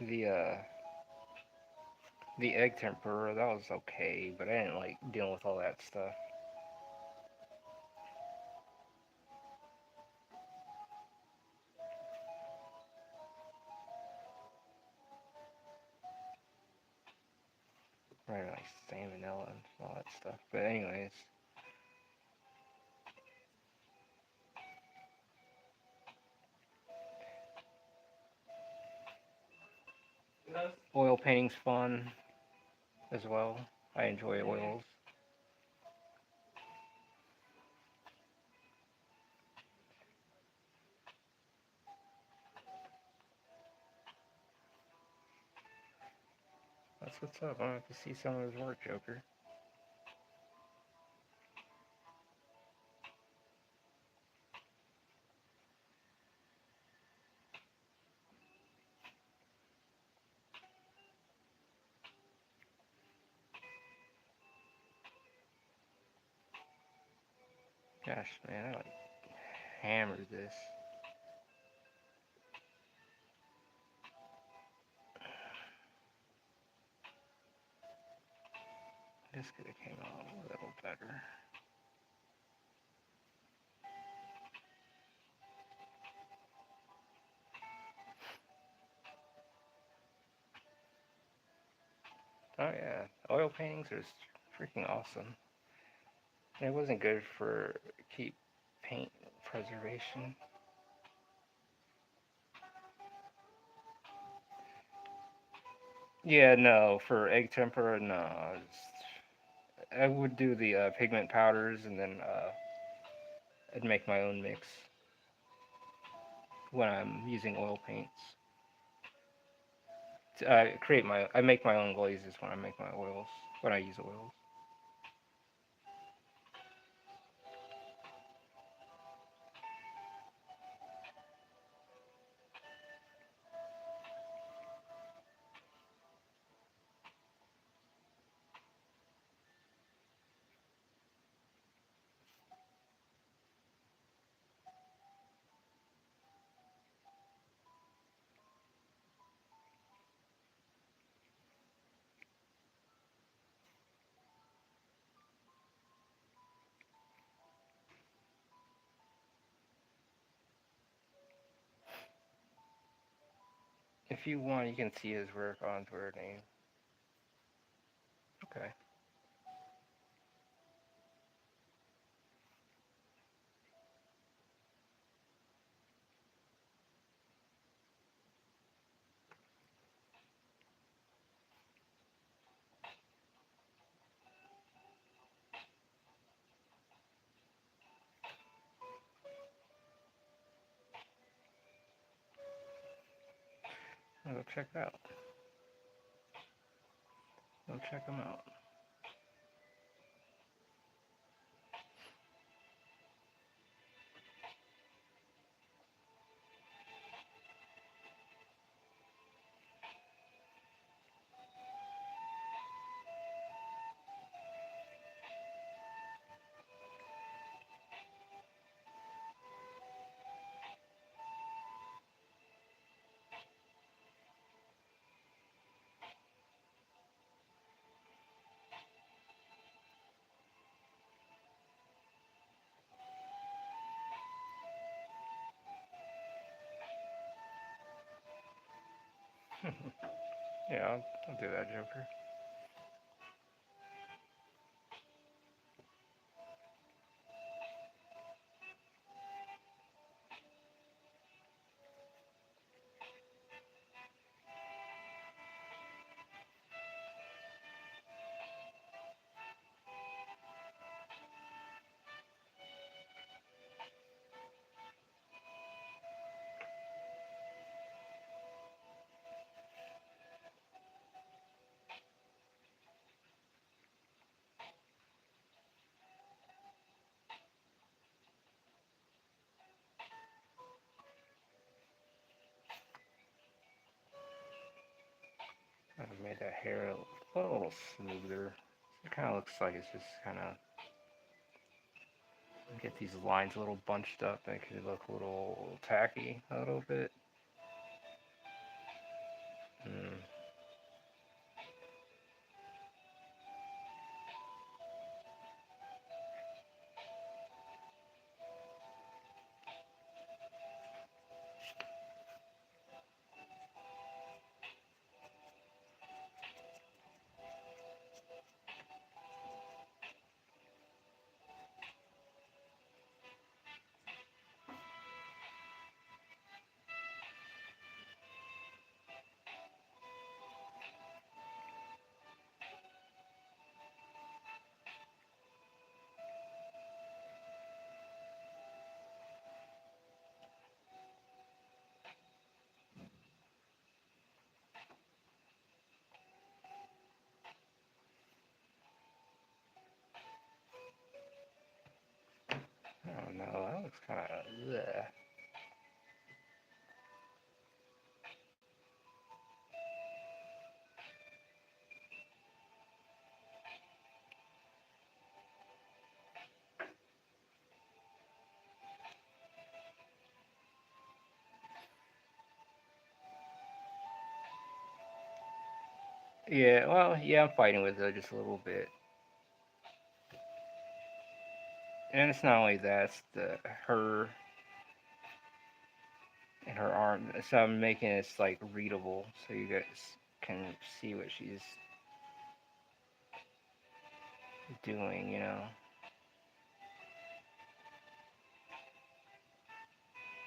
A: the uh, the egg tempura that was okay, but I didn't like dealing with all that stuff. Right, like salmonella and all that stuff. But anyways, oil painting's fun as well. I enjoy oils. That's what's up. I have to see some of his work, Joker. Gosh, man, I like hammered this. This could have came out a little better. Oh yeah, oil paintings are freaking awesome. And it wasn't good for keep paint preservation. Yeah, no, for egg tempera, no. I would do the pigment powders and then I'd make my own mix when I'm using oil paints. I make my own glazes when I make my oils, when I use oils. If you want, you can see his work on Twitter name. Okay. I'll go check it out. Go check him out. Yeah, I'll do that, Joker. I've made that hair a little smoother. It kind of looks like it's just kind of get these lines a little bunched up, make it look a little tacky a little bit. Mm. Oh no, that looks kind of. Yeah, well, yeah, I'm fighting with it just a little bit. And it's not only that, it's the her and her arm. So I'm making it like readable, so you guys can see what she's doing.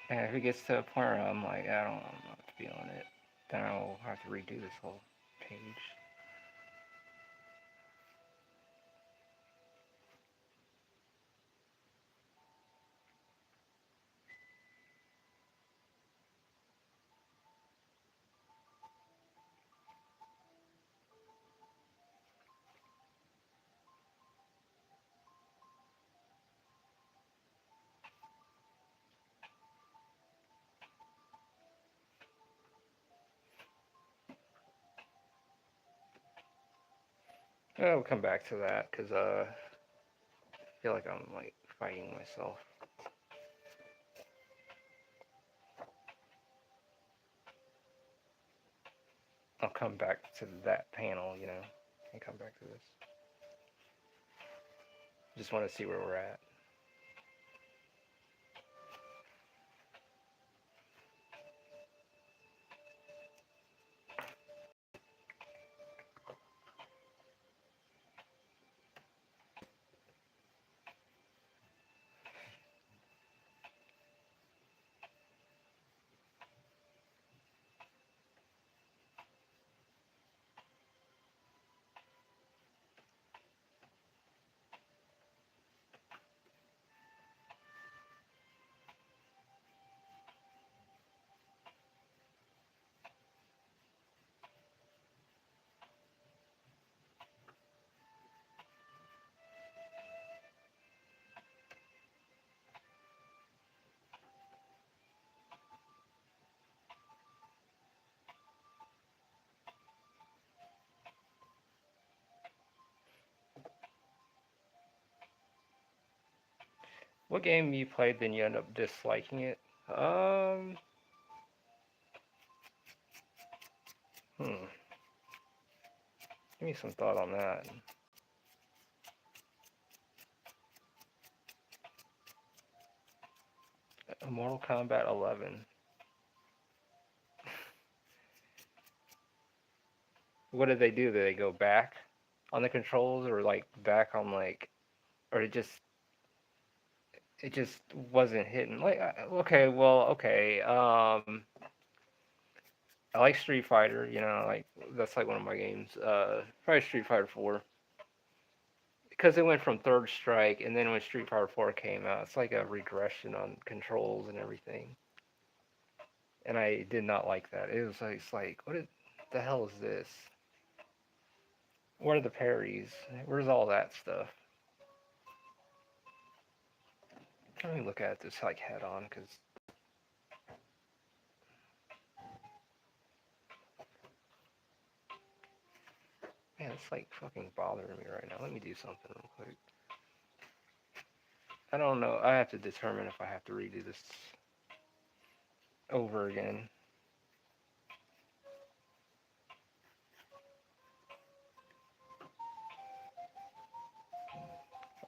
A: And if it gets to a point where I'm like, I'm not feeling it, then I'll have to redo this whole page. I'll come back to that because I feel like I'm like fighting myself. I'll come back to that panel, and come back to this. Just want to see where we're at. What game you played, then you end up disliking it? Um, hmm. Give me some thought on that. Mortal Kombat 11. What did they do? Did they go back on the controls, or like back on like, or it just wasn't hitting? Like, okay, well, okay. I like Street Fighter. Like that's like one of my games. Probably Street Fighter 4, because it went from Third Strike, and then when Street Fighter 4 came out, it's like a regression on controls and everything. And I did not like that. It was like, it's like, the hell is this? What are the parries? Where's all that stuff? Let me look at this like head on, because man, it's like fucking bothering me right now. Let me do something real quick. I don't know. I have to determine if I have to redo this over again.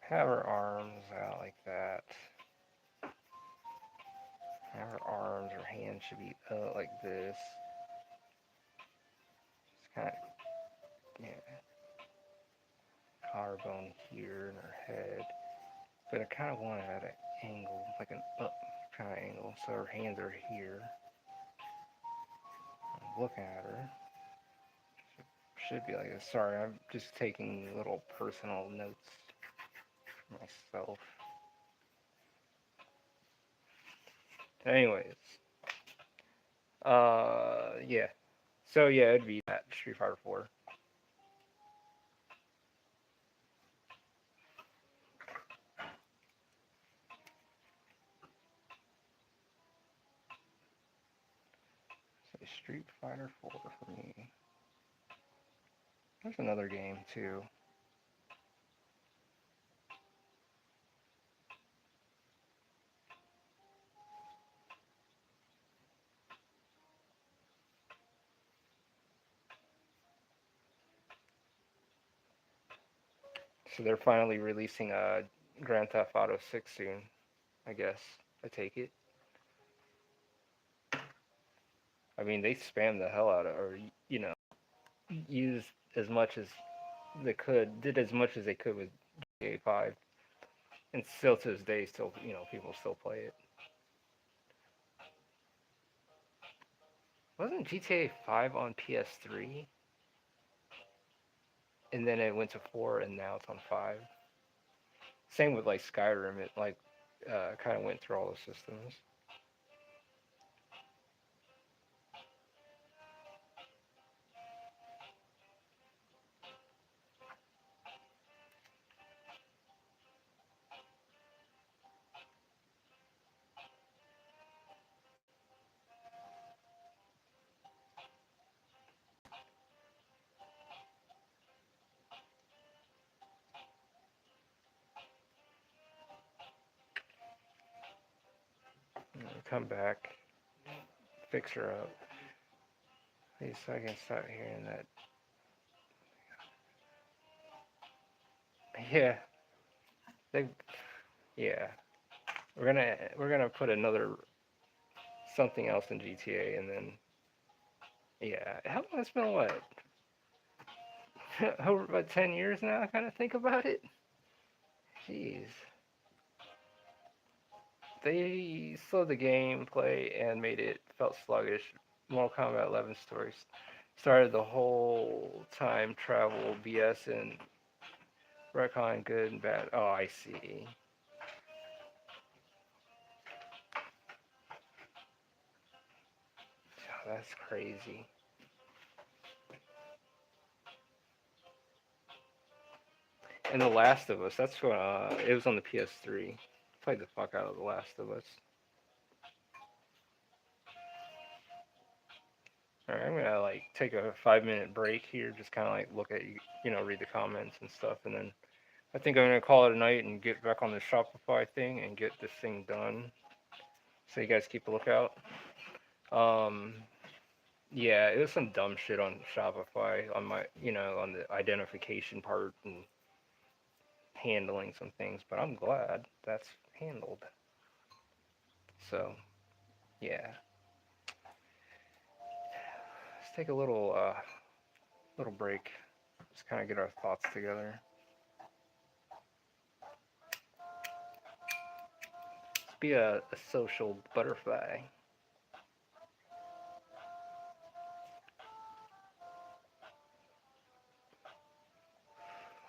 A: Have her arms out like that. Have her arms, her hands should be like this. It's kind of, yeah, collarbone here in her head. But I kind of want it at an angle, like an up kind of angle, so her hands are here. I'm looking at her. Should be like this. Sorry, I'm just taking little personal notes for myself. Anyways, yeah. So yeah, it'd be that Street Fighter 4. So Street Fighter 4 for me. There's another game too. So they're finally releasing a Grand Theft Auto 6 soon, I guess. I take it. I mean, they spammed the hell out of, or used as much as they could, did as much as they could with GTA 5, and still to this day, still people still play it. Wasn't GTA 5 on PS3, and then it went to 4, and now it's on 5? Same with like Skyrim, it like kind of went through all the systems. Come back, fix her up. At least I can start hearing that. Yeah, they. Yeah, we're gonna put another something else in GTA, and then yeah, how long? It's been what? Over about 10 years now. I kind of think about it. Jeez, they slowed the gameplay and made it felt sluggish. Mortal Kombat 11 stories started the whole time travel BS and retcon good and bad. Oh, I see. Oh, that's crazy. And The Last of Us. That's what. It was on the PS3. Played the fuck out of The Last of Us. All right, I'm gonna like take a 5-minute break here, just kind of like look at read the comments and stuff, and then I think I'm gonna call it a night and get back on the Shopify thing and get this thing done. So you guys keep a lookout. Um, yeah, it was some dumb shit on Shopify on my, on the identification part and handling some things, but I'm glad that's handled. So yeah, let's take a little break. Just kind of get our thoughts together. Let's be a social butterfly.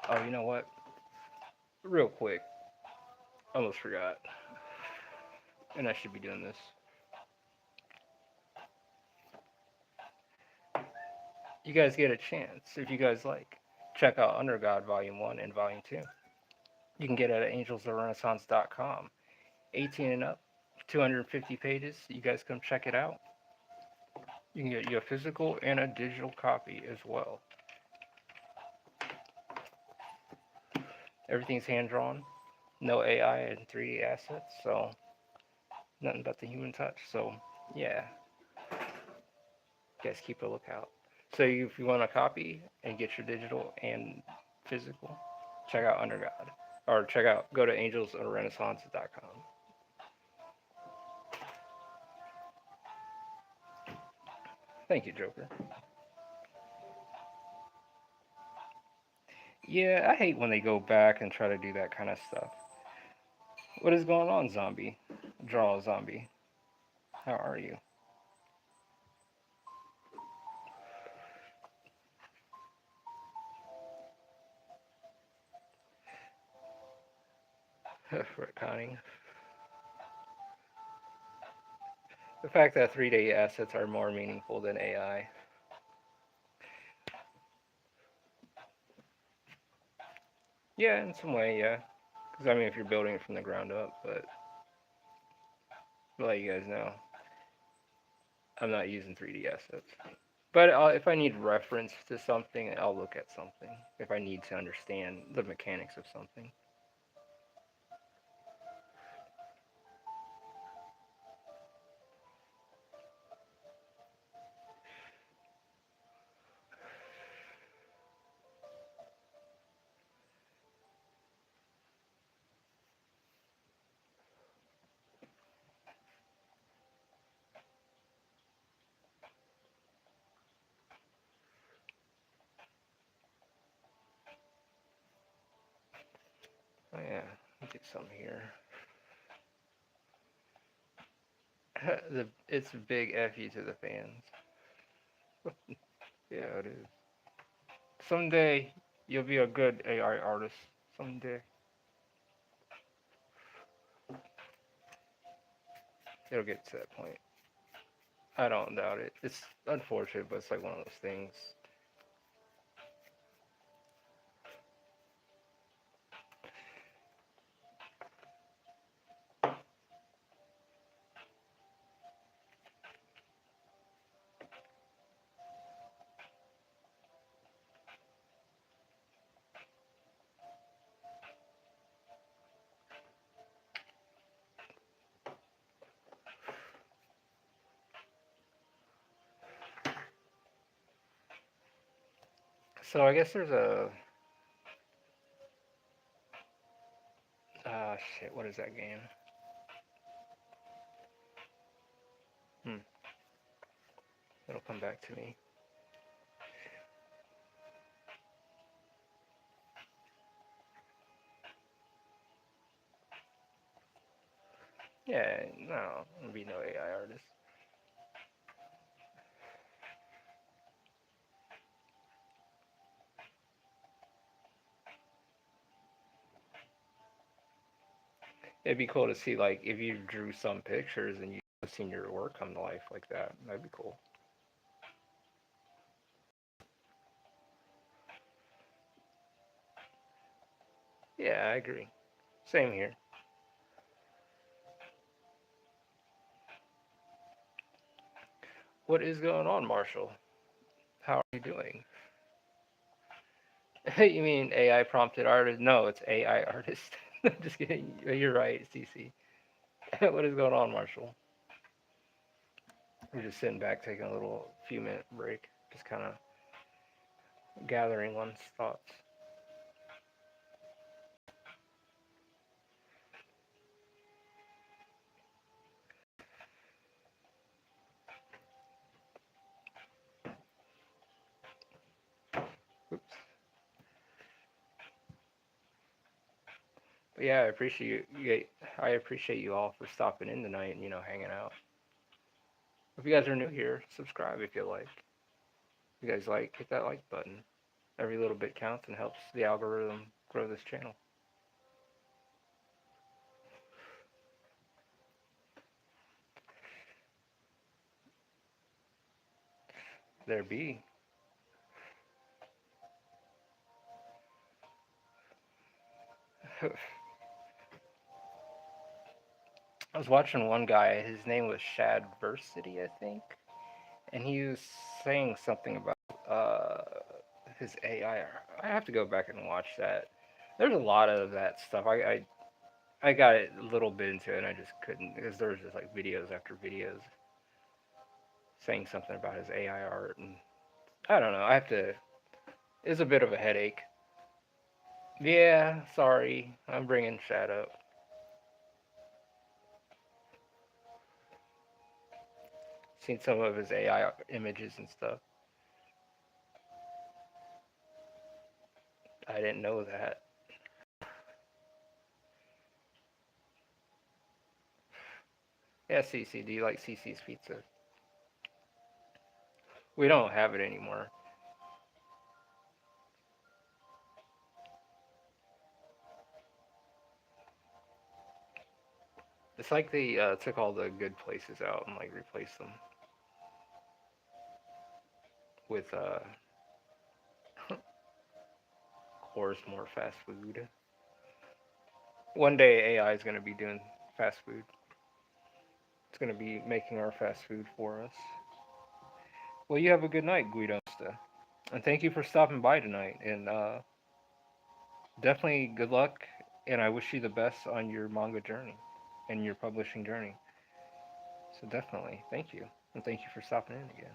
A: Oh, you know what? Real quick, almost forgot, and I should be doing this. You guys get a chance if you guys like. Check out Under God Volume 1 and Volume 2. You can get it at AngelsOfTheRenaissance.com. 18 and up, 250 pages. You guys come check it out. You can get you a physical and a digital copy as well. Everything's hand drawn, no AI and 3D assets, so nothing but the human touch. So yeah, you guys keep a lookout. So if you want a copy and get your digital and physical, check out Under God. Or go to angelsofrenaissance.com. Thank you, Joker. Yeah, I hate when they go back and try to do that kind of stuff. What is going on, zombie? Draw a zombie. How are you? Retconning. The fact that 3D assets are more meaningful than AI. Yeah, in some way, yeah. Because, I mean, if you're building it from the ground up, but I'll let you guys know, I'm not using 3D assets. But if I need reference to something, I'll look at something. If I need to understand the mechanics of something. Oh, yeah. Let me get some here. It's a big F you to the fans. Yeah, it is. Someday, you'll be a good AI artist. Someday. It'll get to that point. I don't doubt it. It's unfortunate, but it's like one of those things. So I guess there's a shit. What is that game? Hmm. It'll come back to me. Yeah, no, I'll be no AI artist. It'd be cool to see like if you drew some pictures and you seen your work come to life like that. That'd be cool. Yeah, I agree. Same here. What is going on, Marshall? How are you doing? You mean AI prompted artist? No, it's AI artist. Just kidding. You're right, CC. What is going on, Marshall? We're just sitting back, taking a little few minute break, just kind of gathering one's thoughts. Oops. But yeah, I appreciate you all for stopping in tonight and hanging out. If you guys are new here, subscribe if you like. If you guys like, hit that like button. Every little bit counts and helps the algorithm grow this channel. There be. I was watching one guy. His name was Shadversity, I think, and he was saying something about his AI. I have to go back and watch that. There's a lot of that stuff. I got a little bit into it, and I just couldn't because there was just like videos after videos saying something about his AI art, and I don't know. I have to. It's a bit of a headache. Yeah, sorry. I'm bringing Shad up. Seen some of his AI images and stuff. I didn't know that. Yeah, CC. Do you like CC's pizza? We don't have it anymore. It's like they took all the good places out and like replaced them with, of course, more fast food. One day AI is going to be doing fast food. It's going to be making our fast food for us. Well, you have a good night, Guido. And thank you for stopping by tonight. And definitely good luck. And I wish you the best on your manga journey and your publishing journey. So definitely, thank you. And thank you for stopping in again.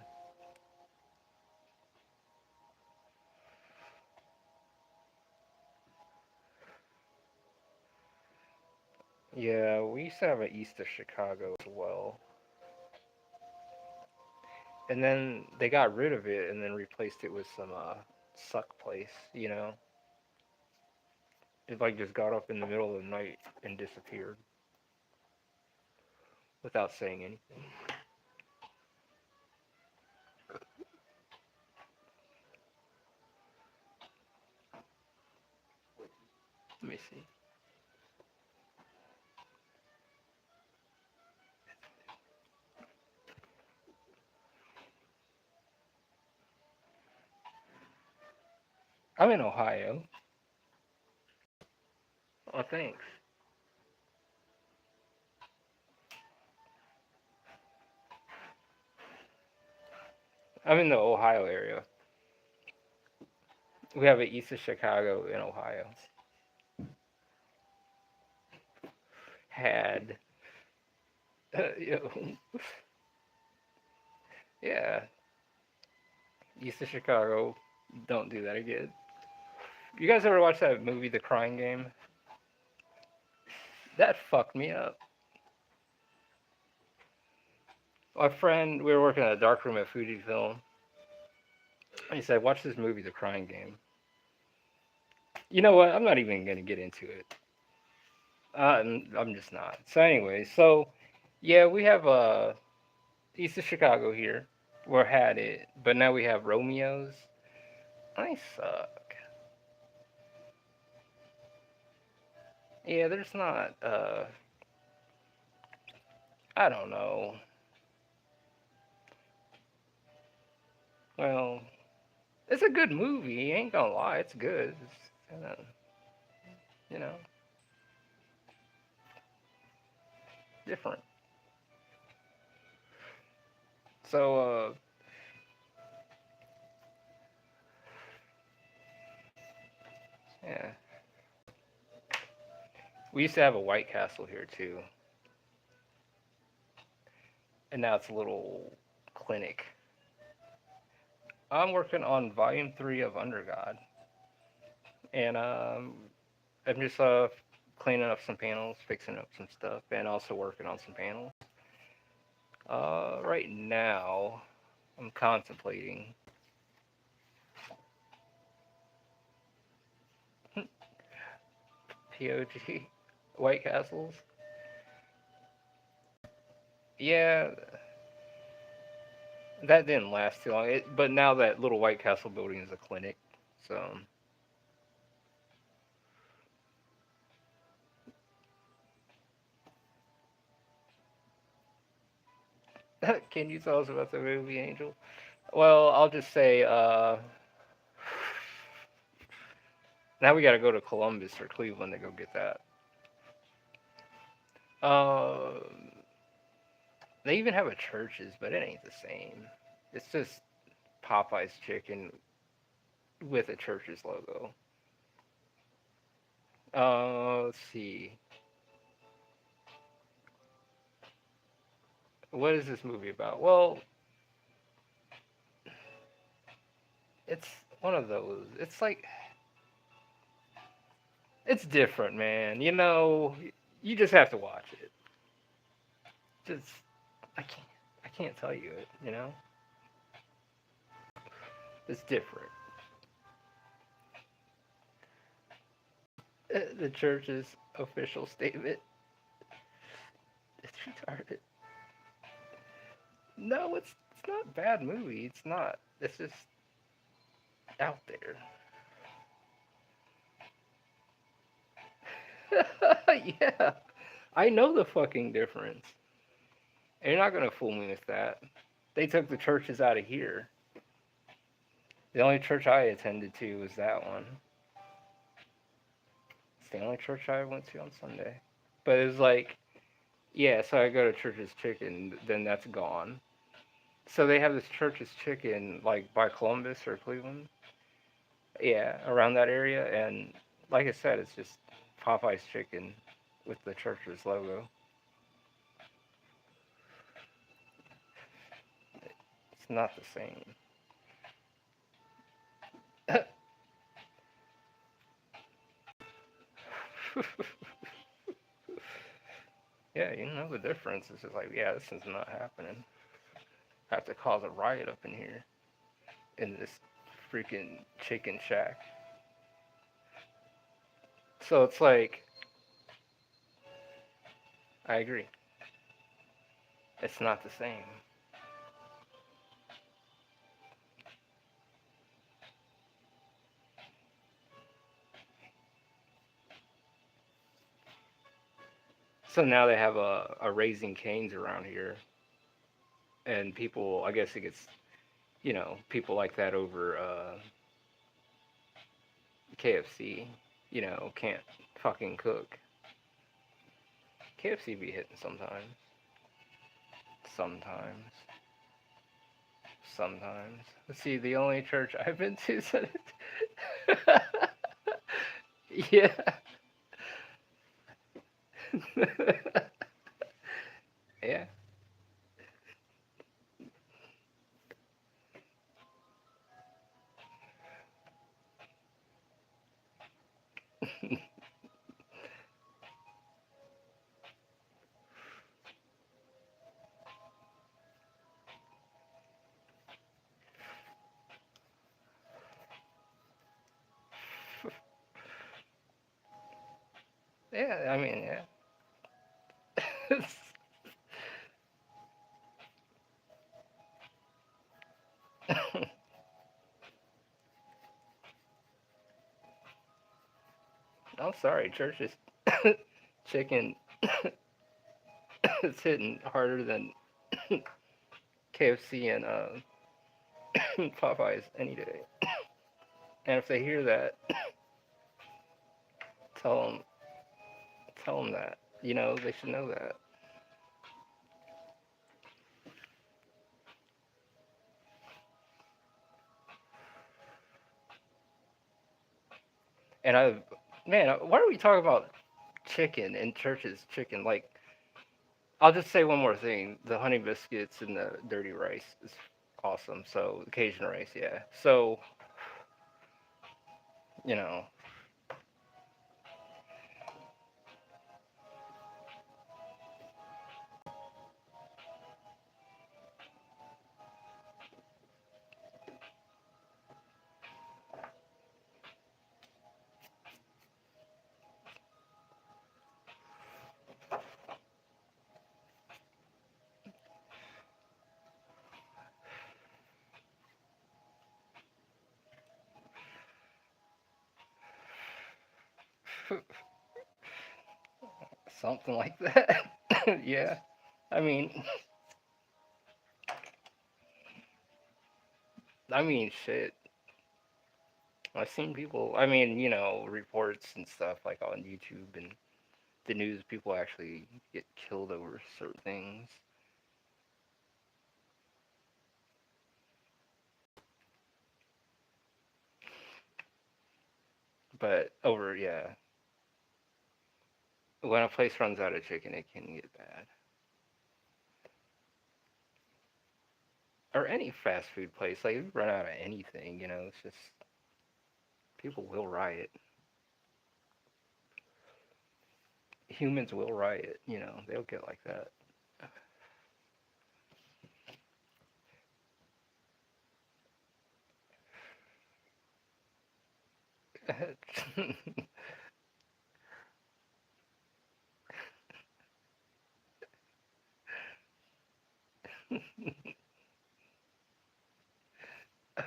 A: Yeah, we used to have an east of Chicago as well. And then they got rid of it and then replaced it with some suck place. It like just got up in the middle of the night and disappeared without saying anything. Let me see. I'm in Ohio. Oh, thanks. I'm in the Ohio area. We have an east of Chicago in Ohio. Had. Yeah, east of Chicago. Don't do that again. You guys ever watch that movie, The Crying Game? That fucked me up. My friend, we were working at a dark room at Fuji Film. And he said, "Watch this movie, The Crying Game." You know what? I'm not even gonna get into it. I'm just not. So anyway, yeah, we have east of Chicago here. We had it, but now we have Romeos. I suck. Yeah, there's not. I don't know. Well, it's a good movie. Ain't gonna lie, it's good. It's kind of, you know, different. So Yeah. We used to have a White Castle here too, and now it's a little clinic. I'm working on volume 3 of Under God, and I'm just cleaning up some panels, fixing up some stuff, and also working on some panels. Right now, I'm contemplating POG White Castles. Yeah, that didn't last too long. But now that little White Castle building is a clinic, so can you tell us about the movie Angel? Well, I'll just say, now we got to go to Columbus or Cleveland to go get that. Uh, they even have a churches, but it ain't the same. It's just Popeye's chicken with a church's logo. Let's see. What is this movie about? Well, it's one of those. It's like it's different, man. You just have to watch it. Just I can't I can't tell you it, It's different. The church's official statement. It's retarded. No, it's not a bad movie. It's not. It's just out there. Yeah. I know the fucking difference. And you're not gonna fool me with that. They took the churches out of here. The only church I attended to was that one. It's the only church I went to on Sunday. But it was like, yeah, so I go to Church's Chicken, then that's gone. So they have this Church's Chicken like by Columbus or Cleveland. Yeah, around that area, and like I said, it's just Popeye's chicken with the Church's logo. It's not the same. Yeah, you know the difference. It's just like, yeah, this is not happening. I have to cause a riot up in here in this freaking chicken shack. So it's like, I agree. It's not the same. So now they have a Raising Cane's around here, and people, I guess it gets, people like that over KFC, can't fucking cook. KFC be hitting sometimes. Sometimes. Sometimes. Let's see, the only church I've been to said it. Yeah. Yeah. Yeah, I mean, yeah. I'm sorry, church is chicken is hitting harder than KFC and Popeyes any day. And if they hear that, tell them, tell them that. They should know that. And man, why are we talking about chicken in churches? Chicken, like, I'll just say one more thing: the honey biscuits and the dirty rice is awesome. So Cajun rice, yeah. So you know, something like that. Yeah. I mean, shit. I've seen people. I mean, reports and stuff like on YouTube and the news. People actually get killed over certain things. But over, yeah, when a place runs out of chicken, it can get bad. Or any fast food place, like if you run out of anything, it's just people will riot. Humans will riot. They'll get like that.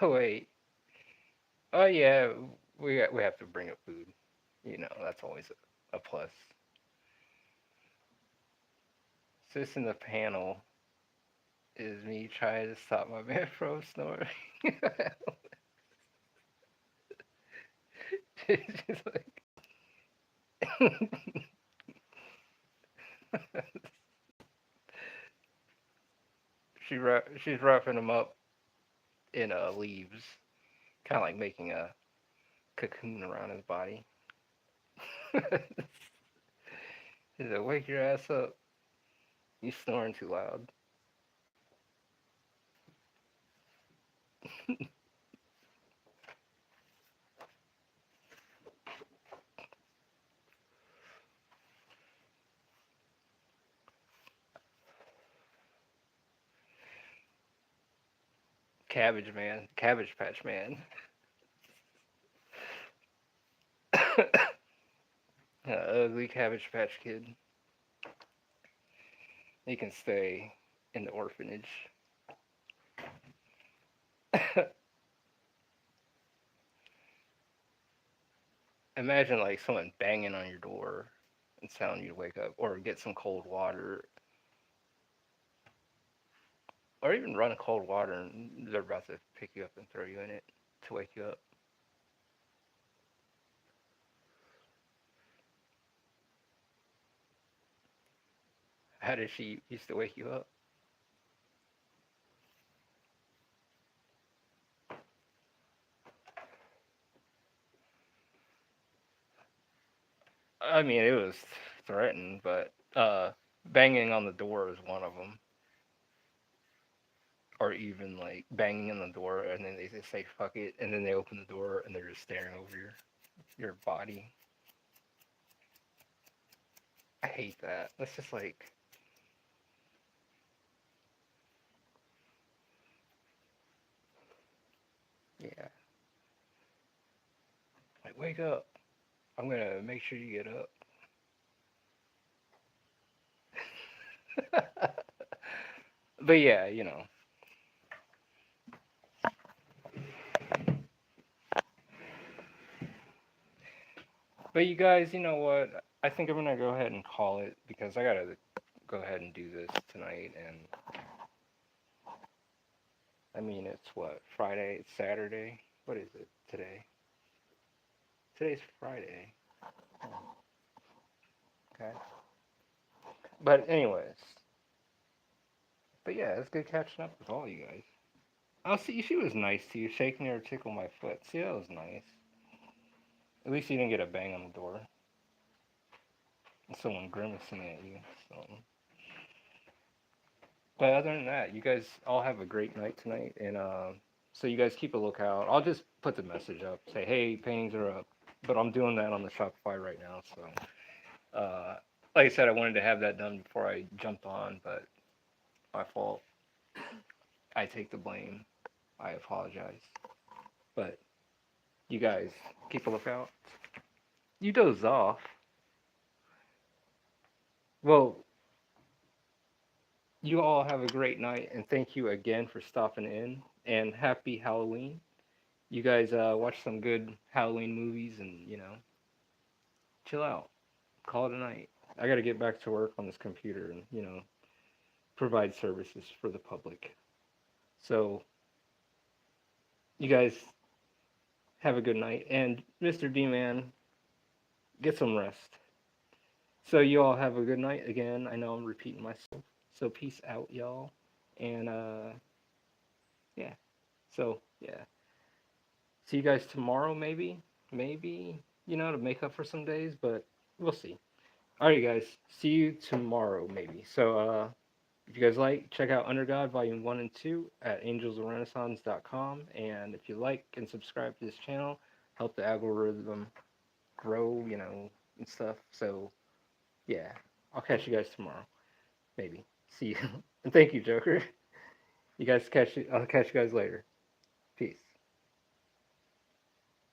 A: Oh wait. Oh yeah. We have to bring up food. That's always a plus. Sis in the panel is me trying to stop my man from snoring. She's like, she's wrapping him up in leaves, kind of like making a cocoon around his body. He's like, wake your ass up. You snoring too loud. Cabbage man. Cabbage patch man. Ugly cabbage patch kid. He can stay in the orphanage. Imagine like someone banging on your door and telling you to wake up, or get some cold water, or even run cold water and they're about to pick you up and throw you in it to wake you up. How did she used to wake you up? I mean, it was threatened, but banging on the door is one of them. Or even like banging on the door and then they say fuck it, and then they open the door and they're just staring over your body. I hate that. That's just like, yeah, like wake up. I'm gonna make sure you get up. But yeah, But you guys, you know what? I think I'm gonna go ahead and call it because I gotta go ahead and do this tonight. And I mean, it's what, Friday? It's Saturday. What is it today? Today's Friday. Oh, okay. But anyways, but yeah, it's good catching up with all you guys. Oh, see, she was nice to you, shaking her tickle my foot. See, that was nice. At least you didn't get a bang on the door. Someone grimacing at you. So, but other than that, you guys all have a great night tonight, and so you guys keep a lookout. I'll just put the message up, say, hey, paintings are up, but I'm doing that on the Shopify right now. So, like I said, I wanted to have that done before I jumped on, but my fault. I take the blame. I apologize. But you guys keep a lookout. You doze off. Well, you all have a great night, and thank you again for stopping in. And happy Halloween. You guys watch some good Halloween movies, and chill out. Call it a night. I got to get back to work on this computer, and provide services for the public. So you guys have a good night, and Mr. D-Man, get some rest. So you all have a good night again. I know I'm repeating myself. So peace out, y'all. And yeah. So yeah. See you guys tomorrow, maybe. Maybe, to make up for some days, but we'll see. Alright, guys. See you tomorrow, maybe. So if you guys like, check out Under God Volume 1 and 2 at AngelsOfTheRenaissance.com. And if you like and subscribe to this channel, help the algorithm grow, and stuff. So yeah. I'll catch you guys tomorrow. Maybe. See you. And thank you, Joker. I'll catch you guys later.